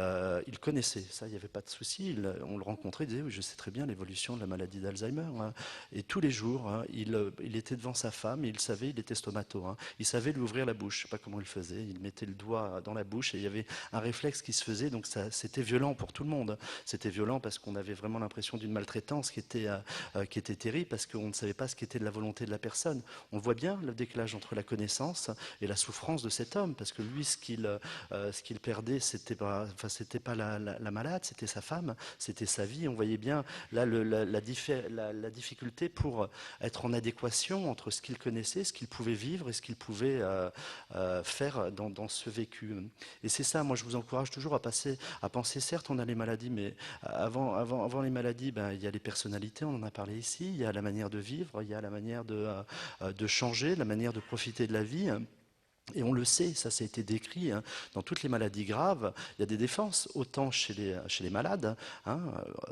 il connaissait ça, il n'y avait pas de souci. On le rencontrait, il disait oui, je sais très bien l'évolution de la maladie d'Alzheimer. Hein. Et tous les jours, hein, il était devant sa femme et il savait, il était stomato. Hein. Il savait lui ouvrir la bouche, je ne sais pas comment il faisait. Il mettait le doigt dans la bouche et il y avait un réflexe qui se faisait, donc c'était violent pour tout le monde. C'était violent parce qu'on avait vraiment l'impression d'une maltraitance qui était terrible parce qu'on ne savait pas ce qu'était de la volonté de la personne. On voit bien le décalage entre la connaissance et la souffrance de cet homme, parce que lui, ce qu'il perdait, c'était pas la malade, c'était sa femme, c'était sa vie. On voyait bien là la difficulté pour être en adéquation entre ce qu'il connaissait, ce qu'il pouvait vivre et ce qu'il pouvait faire dans ce vécu. Et c'est ça, moi je vous encourage toujours à penser, certes on a les maladies, mais avant les maladies, il y a les personnalités, on en a parlé ici, il y a la manière de vivre, il y a la manière de changer, la manière de profiter de la vie. Et on le sait, ça a été décrit, hein, dans toutes les maladies graves, il y a des défenses, autant chez les malades. Hein,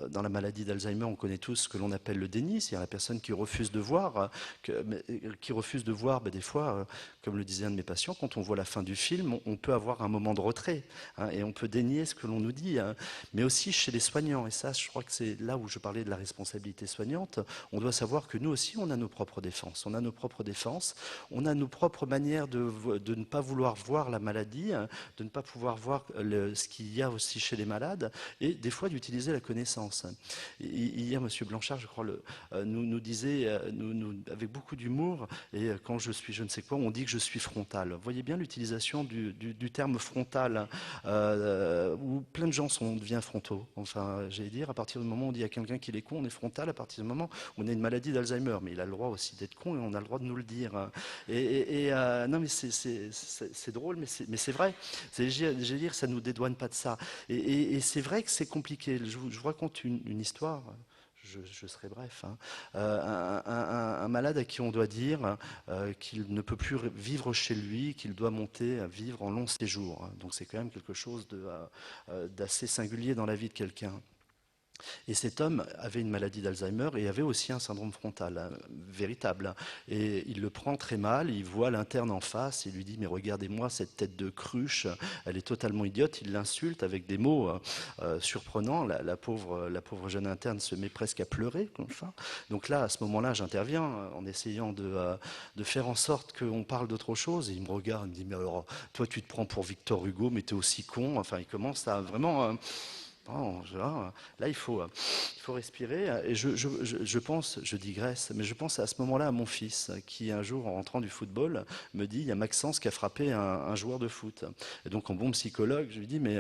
dans la maladie d'Alzheimer, on connaît tous ce que l'on appelle le déni, c'est-à-dire la personne qui refuse de voir, des fois, comme le disait un de mes patients, quand on voit la fin du film, on peut avoir un moment de retrait, hein, et on peut dénier ce que l'on nous dit. Hein, mais aussi chez les soignants, et ça, je crois que c'est là où je parlais de la responsabilité soignante, on doit savoir que nous aussi, on a nos propres défenses, on a nos propres manières de ne pas vouloir voir la maladie, de ne pas pouvoir voir ce qu'il y a aussi chez les malades, et des fois d'utiliser la connaissance. Hier, M. Blanchard, je crois, nous disait, avec beaucoup d'humour, et quand je suis je ne sais quoi, on dit que je suis frontal. Vous voyez bien l'utilisation du terme frontal, où plein de gens deviennent frontaux. Enfin, j'allais dire, à partir du moment où on dit à quelqu'un qu'il est con, on est frontal, à partir du moment où on a une maladie d'Alzheimer, mais il a le droit aussi d'être con, et on a le droit de nous le dire. Non, mais c'est drôle, mais c'est vrai. J'allais dire, ça ne nous dédouane pas de ça. Et c'est vrai que c'est compliqué. Je vous raconte une histoire. Je serai bref. Hein. Un malade à qui on doit dire qu'il ne peut plus vivre chez lui, qu'il doit monter à vivre en long séjour. Donc c'est quand même quelque chose d'assez singulier dans la vie de quelqu'un. Et cet homme avait une maladie d'Alzheimer et avait aussi un syndrome frontal, véritable. Et il le prend très mal, il voit l'interne en face, il lui dit « mais regardez-moi cette tête de cruche, elle est totalement idiote », il l'insulte avec des mots surprenants, la pauvre jeune interne se met presque à pleurer. Enfin. Donc là, à ce moment-là, j'interviens en essayant de faire en sorte qu'on parle d'autre chose, et il me regarde, il me dit « mais alors, toi tu te prends pour Victor Hugo, mais t'es aussi con », enfin il commence à vraiment... Oh, là, il faut respirer. Et je pense, je digresse, mais je pense à ce moment-là à mon fils qui, un jour, en rentrant du football, me dit, il y a Maxence qui a frappé un joueur de foot. Et donc, en bon psychologue, je lui dis, mais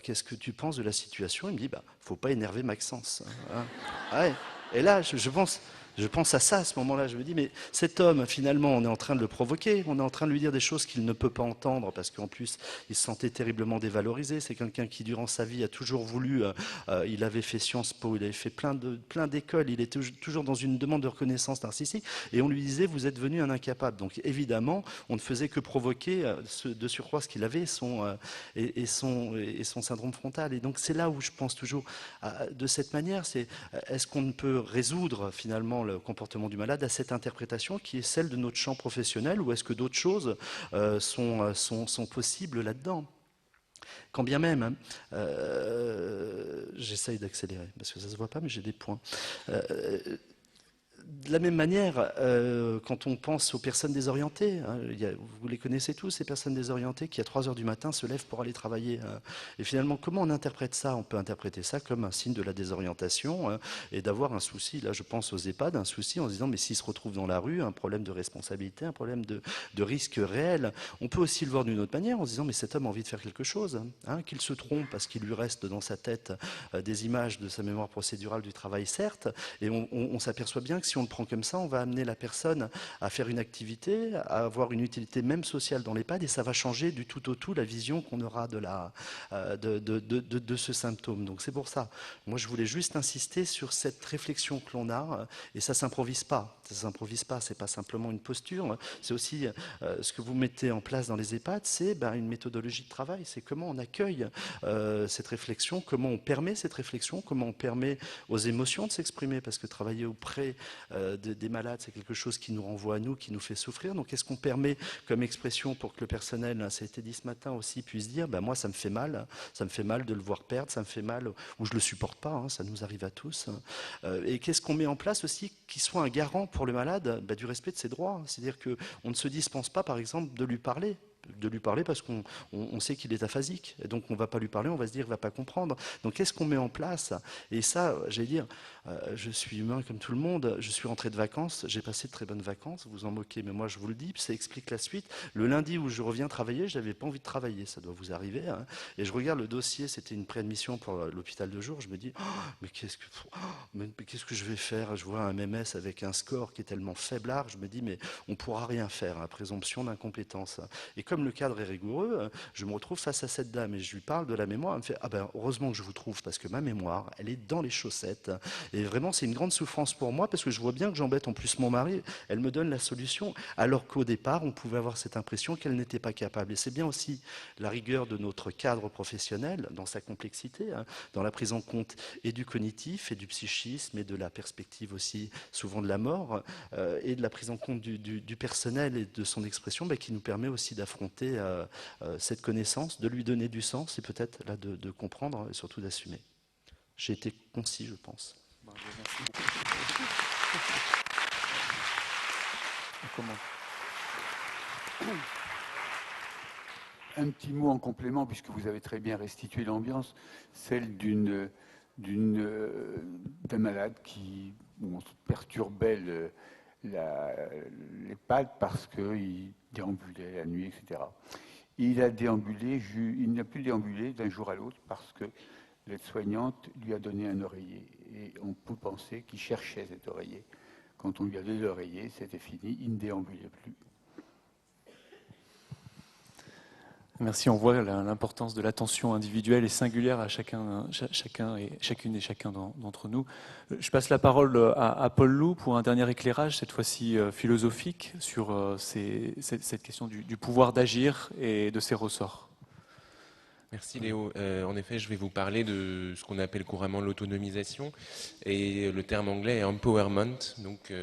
qu'est-ce que tu penses de la situation? Il me dit, bah, faut pas énerver Maxence. Hein. Ouais. Et là, je pense à ça à ce moment-là. Je me dis, mais cet homme, finalement, on est en train de le provoquer, on est en train de lui dire des choses qu'il ne peut pas entendre, parce qu'en plus, il se sentait terriblement dévalorisé. C'est quelqu'un qui, durant sa vie, a toujours voulu, il avait fait Sciences Po, il avait fait plein d'écoles, il était toujours dans une demande de reconnaissance narcissique, et on lui disait, vous êtes devenu un incapable. Donc évidemment, on ne faisait que provoquer de surcroît ce qu'il avait, et son syndrome frontal. Et donc c'est là où je pense toujours, de cette manière, c'est est-ce qu'on ne peut résoudre finalement le comportement du malade à cette interprétation qui est celle de notre champ professionnel, ou est-ce que d'autres choses sont possibles là-dedans? Quand bien même, hein, j'essaye d'accélérer parce que ça ne se voit pas, mais j'ai des points. De la même manière, quand on pense aux personnes désorientées, hein, vous les connaissez tous, ces personnes désorientées qui à 3 heures du matin se lèvent pour aller travailler. Et finalement, comment on interprète ça? On peut interpréter ça comme un signe de la désorientation hein, et d'avoir un souci, là je pense aux EHPAD, un souci en se disant mais s'ils se retrouvent dans la rue, un problème de responsabilité, un problème de risque réel. On peut aussi le voir d'une autre manière en se disant mais cet homme a envie de faire quelque chose, hein, qu'il se trompe parce qu'il lui reste dans sa tête des images de sa mémoire procédurale du travail certes, et on s'aperçoit bien que si on le prend comme ça, on va amener la personne à faire une activité, à avoir une utilité même sociale dans l'EHPAD, et ça va changer du tout au tout la vision qu'on aura de ce symptôme. Donc c'est pour ça. Moi, je voulais juste insister sur cette réflexion que l'on a, et ça s'improvise pas. Ça s'improvise pas. C'est pas simplement une posture. C'est aussi ce que vous mettez en place dans les EHPAD, c'est une méthodologie de travail. C'est comment on accueille cette réflexion, comment on permet cette réflexion, comment on permet aux émotions de s'exprimer, parce que travailler auprès des malades, c'est quelque chose qui nous renvoie à nous, qui nous fait souffrir. Donc, qu'est-ce qu'on permet comme expression pour que le personnel, ça a été dit ce matin aussi, puisse dire, moi, ça me fait mal de le voir perdre, ça me fait mal, ou je le supporte pas, hein, ça nous arrive à tous. Et qu'est-ce qu'on met en place aussi qui soit un garant pour le malade du respect de ses droits. C'est-à-dire qu'on ne se dispense pas, par exemple, de lui parler parce qu'on sait qu'il est aphasique. Et donc on ne va pas lui parler, on va se dire qu'il ne va pas comprendre. Donc qu'est-ce qu'on met en place? Et ça, j'allais dire, je suis humain comme tout le monde, je suis rentré de vacances, j'ai passé de très bonnes vacances, vous en moquez, mais moi je vous le dis, ça explique la suite. Le lundi où je reviens travailler, je n'avais pas envie de travailler, ça doit vous arriver. Hein. Et je regarde le dossier, c'était une préadmission pour l'hôpital de jour, je me dis, mais qu'est-ce que je vais faire? Je vois un MMS avec un score qui est tellement faiblard, je me dis, mais on ne pourra rien faire, hein, présomption d'incompétence. Et comme le cadre est rigoureux, je me retrouve face à cette dame et je lui parle de la mémoire. Elle me fait heureusement que je vous trouve parce que ma mémoire, elle est dans les chaussettes. Et vraiment, c'est une grande souffrance pour moi parce que je vois bien que j'embête en plus mon mari. Elle me donne la solution alors qu'au départ, on pouvait avoir cette impression qu'elle n'était pas capable. Et c'est bien aussi la rigueur de notre cadre professionnel dans sa complexité, hein, dans la prise en compte et du cognitif et du psychisme et de la perspective aussi souvent de la mort et de la prise en compte du personnel et de son expression qui nous permet aussi d'affronter cette connaissance, de lui donner du sens et peut-être là de comprendre et surtout d'assumer. J'ai été concis, je pense. Bravo, merci beaucoup. Un petit mot en complément, puisque vous avez très bien restitué l'ambiance, celle d'un malade qui perturbait l'EHPAD parce qu'il déambulait la nuit, etc. Il n'a plus déambulé d'un jour à l'autre parce que l'aide-soignante lui a donné un oreiller. Et on peut penser qu'il cherchait cet oreiller. Quand on lui a donné l'oreiller, c'était fini, il ne déambulait plus. Merci, on voit l'importance de l'attention individuelle et singulière à chacune et chacun d'entre nous. Je passe la parole à Paul Loup pour un dernier éclairage, cette fois-ci philosophique, sur cette question du pouvoir d'agir et de ses ressorts. Merci Léo. En effet, je vais vous parler de ce qu'on appelle couramment l'autonomisation, et le terme anglais est empowerment, donc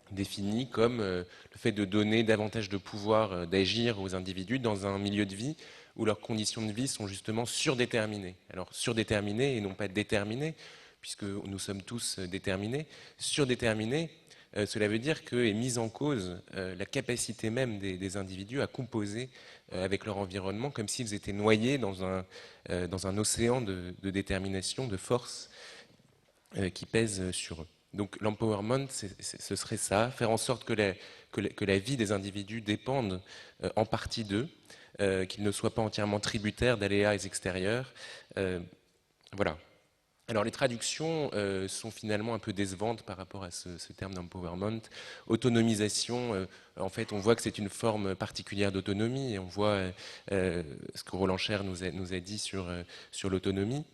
défini comme le fait de donner davantage de pouvoir d'agir aux individus dans un milieu de vie où leurs conditions de vie sont justement surdéterminées. Alors surdéterminées et non pas déterminées, puisque nous sommes tous déterminés. Surdéterminées, cela veut dire que est mise en cause la capacité même des individus à composer avec leur environnement, comme s'ils étaient noyés dans un océan de détermination, de force qui pèse sur eux. Donc l'empowerment, ce serait ça, faire en sorte que la vie des individus dépende en partie d'eux, qu'ils ne soient pas entièrement tributaires d'aléas extérieurs. Voilà. Alors les traductions sont finalement un peu décevantes par rapport à ce terme d'empowerment. Autonomisation, en fait, on voit que c'est une forme particulière d'autonomie, et on voit ce que Roland Scher nous a dit sur l'autonomie.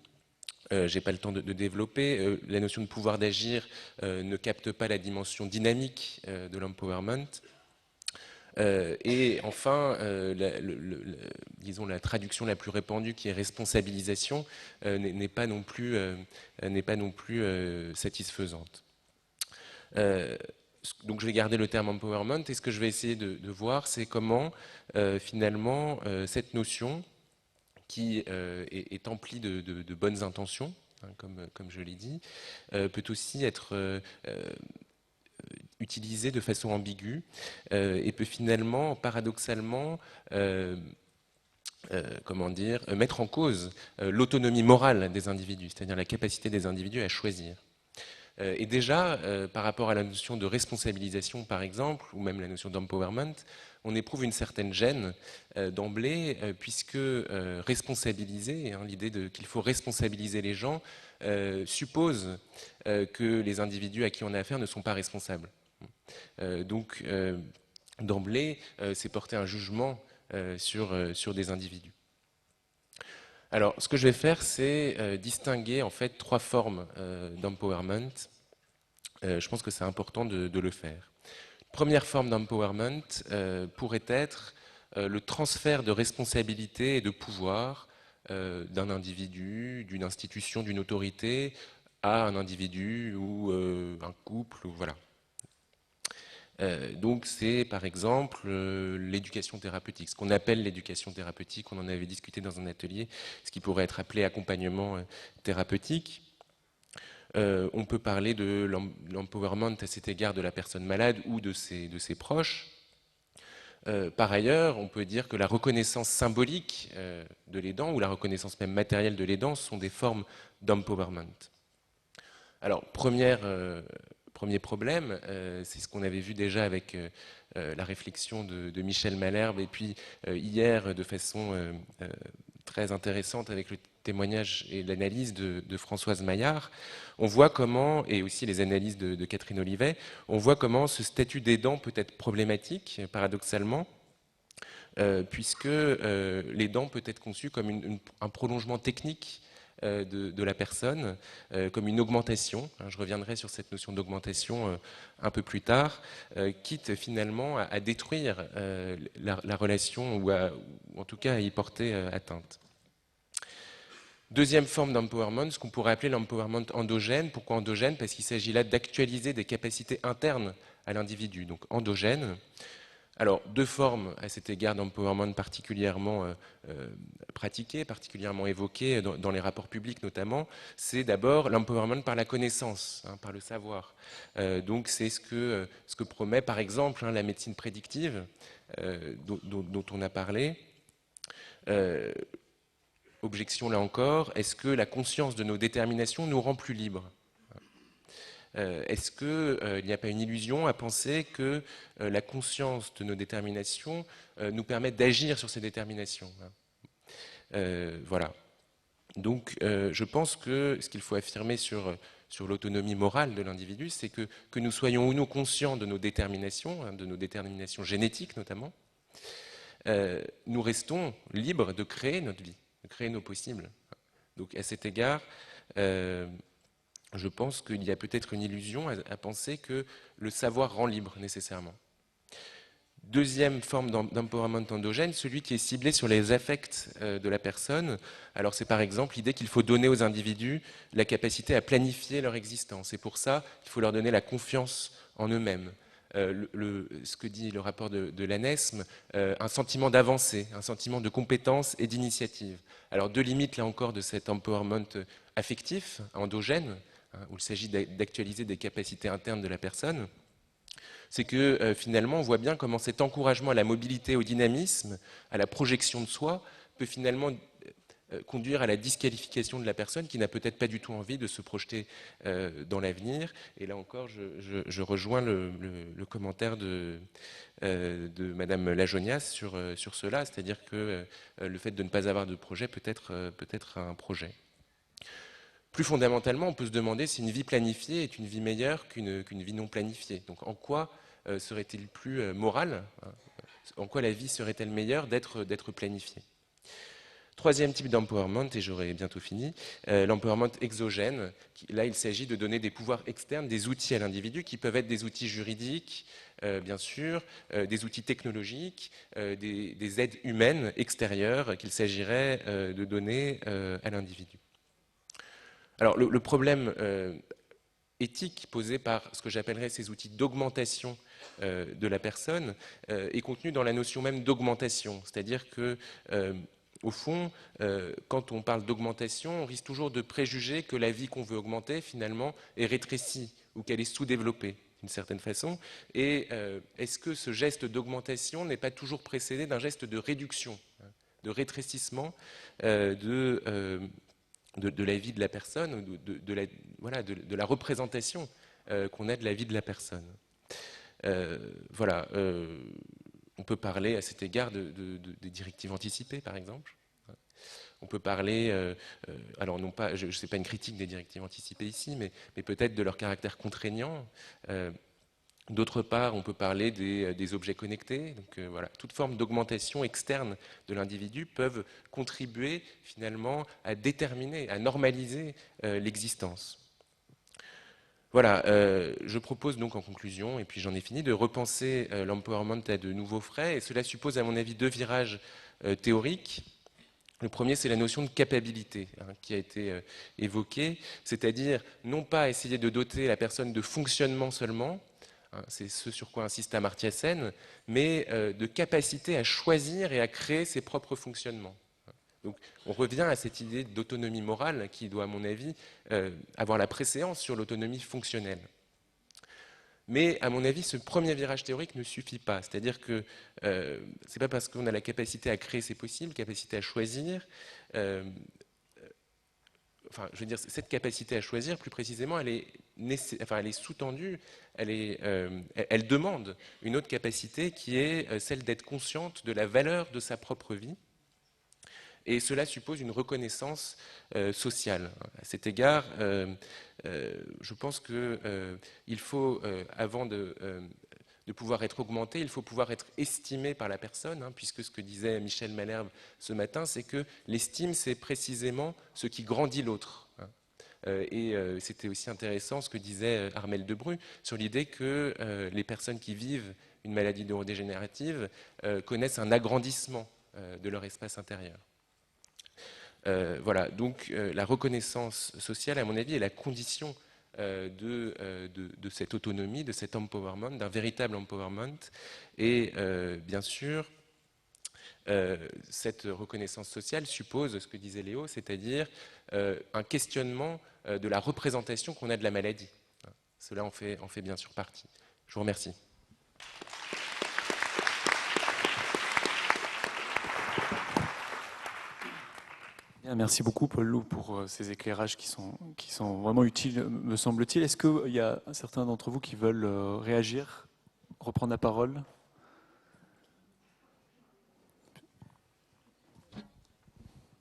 J'ai pas le temps de développer. La notion de pouvoir d'agir ne capte pas la dimension dynamique de l'empowerment. Et enfin, disons la traduction la plus répandue, qui est responsabilisation, n'est pas non plus satisfaisante. Donc je vais garder le terme empowerment, et ce que je vais essayer de voir, c'est comment finalement cette notion, qui est emplie de bonnes intentions, hein, comme je l'ai dit, peut aussi être utilisée de façon ambiguë, et peut finalement, paradoxalement, mettre en cause l'autonomie morale des individus, c'est-à-dire la capacité des individus à choisir. Et déjà, par rapport à la notion de responsabilisation, par exemple, ou même la notion d'empowerment, on éprouve une certaine gêne d'emblée, puisque responsabiliser, hein, l'idée qu'il faut responsabiliser les gens, suppose que les individus à qui on a affaire ne sont pas responsables. Donc, d'emblée, c'est porter un jugement sur des individus. Alors, ce que je vais faire, c'est distinguer en fait trois formes d'empowerment. Je pense que c'est important de le faire. Première forme d'empowerment pourrait être le transfert de responsabilité et de pouvoir d'un individu, d'une institution, d'une autorité à un individu ou un couple, ou voilà. Donc c'est par exemple l'éducation thérapeutique, ce qu'on appelle l'éducation thérapeutique. On en avait discuté dans un atelier, ce qui pourrait être appelé accompagnement thérapeutique. On peut parler de l'empowerment à cet égard de la personne malade ou de ses proches. Par ailleurs, on peut dire que la reconnaissance symbolique de l'aidant, ou la reconnaissance même matérielle de l'aidant, sont des formes d'empowerment. Alors, premier problème, c'est ce qu'on avait vu déjà avec la réflexion de Michel Malherbe, et puis hier de façon très intéressante avec le témoignage et l'analyse de Françoise Maillard. On voit comment, et aussi les analyses de Catherine Olivet, on voit comment ce statut d'aidant peut être problématique, paradoxalement, puisque l'aidant peut être conçu comme un prolongement technique de la personne, comme une augmentation. Je reviendrai sur cette notion d'augmentation un peu plus tard, quitte finalement à détruire la relation, ou en tout cas à y porter atteinte. Deuxième forme d'empowerment, ce qu'on pourrait appeler l'empowerment endogène. Pourquoi endogène? Parce qu'il s'agit là d'actualiser des capacités internes à l'individu, donc endogène. Alors, deux formes à cet égard d'empowerment particulièrement pratiquées, particulièrement évoquées dans les rapports publics notamment. C'est d'abord l'empowerment par la connaissance, hein, par le savoir. Donc c'est ce que promet par exemple la médecine prédictive dont on a parlé. Objection là encore, est-ce que la conscience de nos déterminations nous rend plus libres ? Est-ce qu'il n'y a pas une illusion à penser que la conscience de nos déterminations nous permet d'agir sur ces déterminations? Voilà. Donc je pense que ce qu'il faut affirmer sur l'autonomie morale de l'individu, c'est que nous soyons ou non conscients de nos déterminations, hein, de nos déterminations génétiques notamment, nous restons libres de créer notre vie, de créer nos possibles. Donc à cet égard, je pense qu'il y a peut-être une illusion à penser que le savoir rend libre nécessairement. Deuxième forme d'empowerment endogène, celui qui est ciblé sur les affects de la personne. Alors c'est par exemple l'idée qu'il faut donner aux individus la capacité à planifier leur existence. Et pour ça, il faut leur donner la confiance en eux-mêmes. Ce que dit le rapport de l'ANESM, un sentiment d'avancée, un sentiment de compétence et d'initiative. Alors deux limites là encore de cet empowerment affectif, endogène, où il s'agit d'actualiser des capacités internes de la personne, c'est que finalement on voit bien comment cet encouragement à la mobilité, au dynamisme, à la projection de soi, peut finalement conduire à la disqualification de la personne qui n'a peut-être pas du tout envie de se projeter dans l'avenir. Et là encore, je rejoins le commentaire de Madame Lajonias sur cela, c'est-à-dire que le fait de ne pas avoir de projet peut être un projet. Plus fondamentalement, on peut se demander si une vie planifiée est une vie meilleure qu'une vie non planifiée. Donc en quoi serait-il plus moral, hein, en quoi la vie serait-elle meilleure d'être planifiée? Troisième type d'empowerment, et j'aurai bientôt fini, l'empowerment exogène. Là, il s'agit de donner des pouvoirs externes, des outils à l'individu qui peuvent être des outils juridiques, bien sûr, des outils technologiques, des aides humaines extérieures qu'il s'agirait de donner à l'individu. Alors, le problème éthique posé par ce que j'appellerais ces outils d'augmentation de la personne est contenu dans la notion même d'augmentation. C'est-à-dire que, au fond, quand on parle d'augmentation, on risque toujours de préjuger que la vie qu'on veut augmenter, finalement, est rétrécie ou qu'elle est sous-développée, d'une certaine façon. Et est-ce que ce geste d'augmentation n'est pas toujours précédé d'un geste de réduction, hein, de rétrécissement de la vie de la personne, de la représentation qu'on a de la vie de la personne. On peut parler à cet égard des directives anticipées, par exemple. On peut parler, alors non pas, je ne sais pas une critique des directives anticipées ici, mais peut-être de leur caractère contraignant. D'autre part, on peut parler des objets connectés. Donc, voilà, toute forme d'augmentation externe de l'individu peuvent contribuer finalement à déterminer, à normaliser l'existence. Voilà, je propose donc en conclusion, et puis j'en ai fini, de repenser l'empowerment à de nouveaux frais. Et cela suppose à mon avis deux virages théoriques. Le premier, c'est la notion de capacité, hein, qui a été évoquée, c'est-à-dire non pas essayer de doter la personne de fonctionnement seulement, hein, c'est ce sur quoi insiste Amartya Sen, mais de capacité à choisir et à créer ses propres fonctionnements. Donc on revient à cette idée d'autonomie morale qui doit, à mon avis, avoir la préséance sur l'autonomie fonctionnelle. Mais à mon avis, ce premier virage théorique ne suffit pas. C'est-à-dire que ce n'est pas parce qu'on a la capacité à créer, c'est possible, capacité à choisir. Cette capacité à choisir, plus précisément, elle est sous-tendue, elle demande une autre capacité qui est celle d'être consciente de la valeur de sa propre vie. Et cela suppose une reconnaissance sociale. À cet égard, je pense qu'il faut, avant de pouvoir être augmenté, il faut pouvoir être estimé par la personne, hein, puisque ce que disait Michel Malherbe ce matin, c'est que l'estime, c'est précisément ce qui grandit l'autre. Hein. Et c'était aussi intéressant ce que disait Armelle Debru sur l'idée que les personnes qui vivent une maladie neurodégénérative connaissent un agrandissement de leur espace intérieur. Voilà, donc la reconnaissance sociale, à mon avis, est la condition de cette autonomie, de cet empowerment, d'un véritable empowerment. Et bien sûr, cette reconnaissance sociale suppose ce que disait Léo, c'est-à-dire un questionnement de la représentation qu'on a de la maladie. Cela en fait bien sûr partie. Je vous remercie. Bien, merci beaucoup Paul Loup pour ces éclairages qui sont vraiment utiles, me semble-t-il. Est-ce qu'il y a certains d'entre vous qui veulent réagir, reprendre la parole?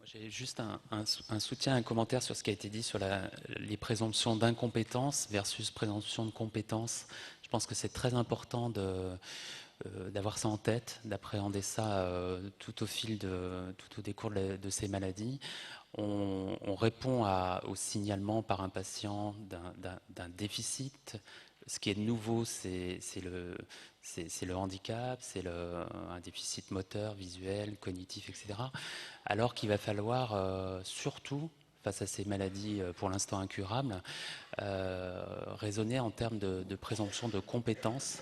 J'ai juste un soutien, un commentaire sur ce qui a été dit sur les présomptions d'incompétence versus présomption de compétence. Je pense que c'est très important d'avoir ça en tête, d'appréhender ça tout au décours de ces maladies. On répond au signalement par un patient d'un déficit ce qui est nouveau, c'est le handicap, c'est un déficit moteur, visuel, cognitif, etc. Alors qu'il va falloir surtout, face à ces maladies pour l'instant incurables, raisonner en termes de présomption de compétences,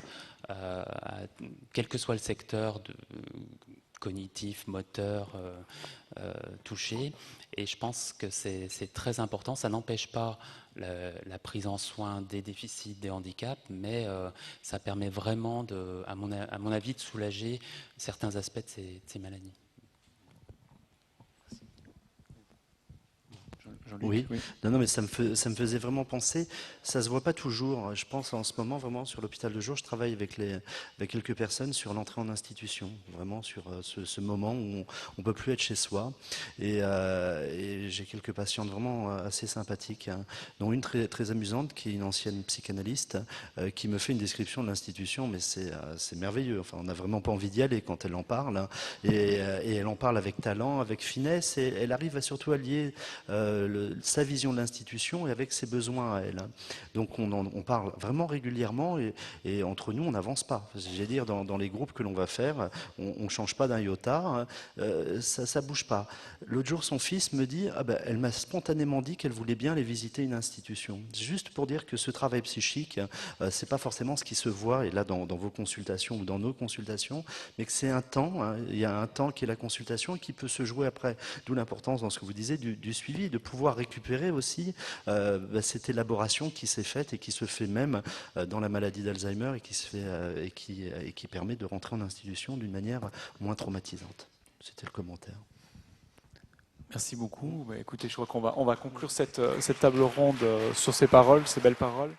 quel que soit le secteur cognitif, moteur touché. Et je pense que c'est très important. Ça n'empêche pas la prise en soin des déficits, des handicaps, mais ça permet vraiment, à mon avis, de soulager certains aspects de ces maladies. Oui. Non, mais ça me faisait vraiment penser, ça se voit pas toujours. Je pense en ce moment vraiment sur l'hôpital de jour, je travaille avec quelques personnes sur l'entrée en institution, vraiment sur ce moment où on peut plus être chez soi. Et j'ai quelques patientes vraiment assez sympathiques, hein, dont une très, très amusante qui est une ancienne psychanalyste qui me fait une description de l'institution, mais c'est merveilleux. Enfin, on n'a vraiment pas envie d'y aller quand elle en parle, hein, et elle en parle avec talent, avec finesse, et elle arrive surtout à lier sa vision de l'institution et avec ses besoins à elle. Donc on parle vraiment régulièrement et entre nous on n'avance pas. J'ai dire dans les groupes que l'on va faire, on ne change pas d'un iota, ça bouge pas. L'autre jour son fils me dit elle m'a spontanément dit qu'elle voulait bien aller visiter une institution. Juste pour dire que ce travail psychique c'est pas forcément ce qui se voit et là dans vos consultations ou dans nos consultations, mais que c'est un temps, hein, il y a un temps qui est la consultation et qui peut se jouer après. D'où l'importance dans ce que vous disiez du suivi, de pouvoir récupérer aussi cette élaboration qui s'est faite et qui se fait même dans la maladie d'Alzheimer et qui se fait et qui permet de rentrer en institution d'une manière moins traumatisante. C'était le commentaire. Merci beaucoup. Écoutez, je crois qu'on va conclure cette table ronde sur ces paroles, ces belles paroles.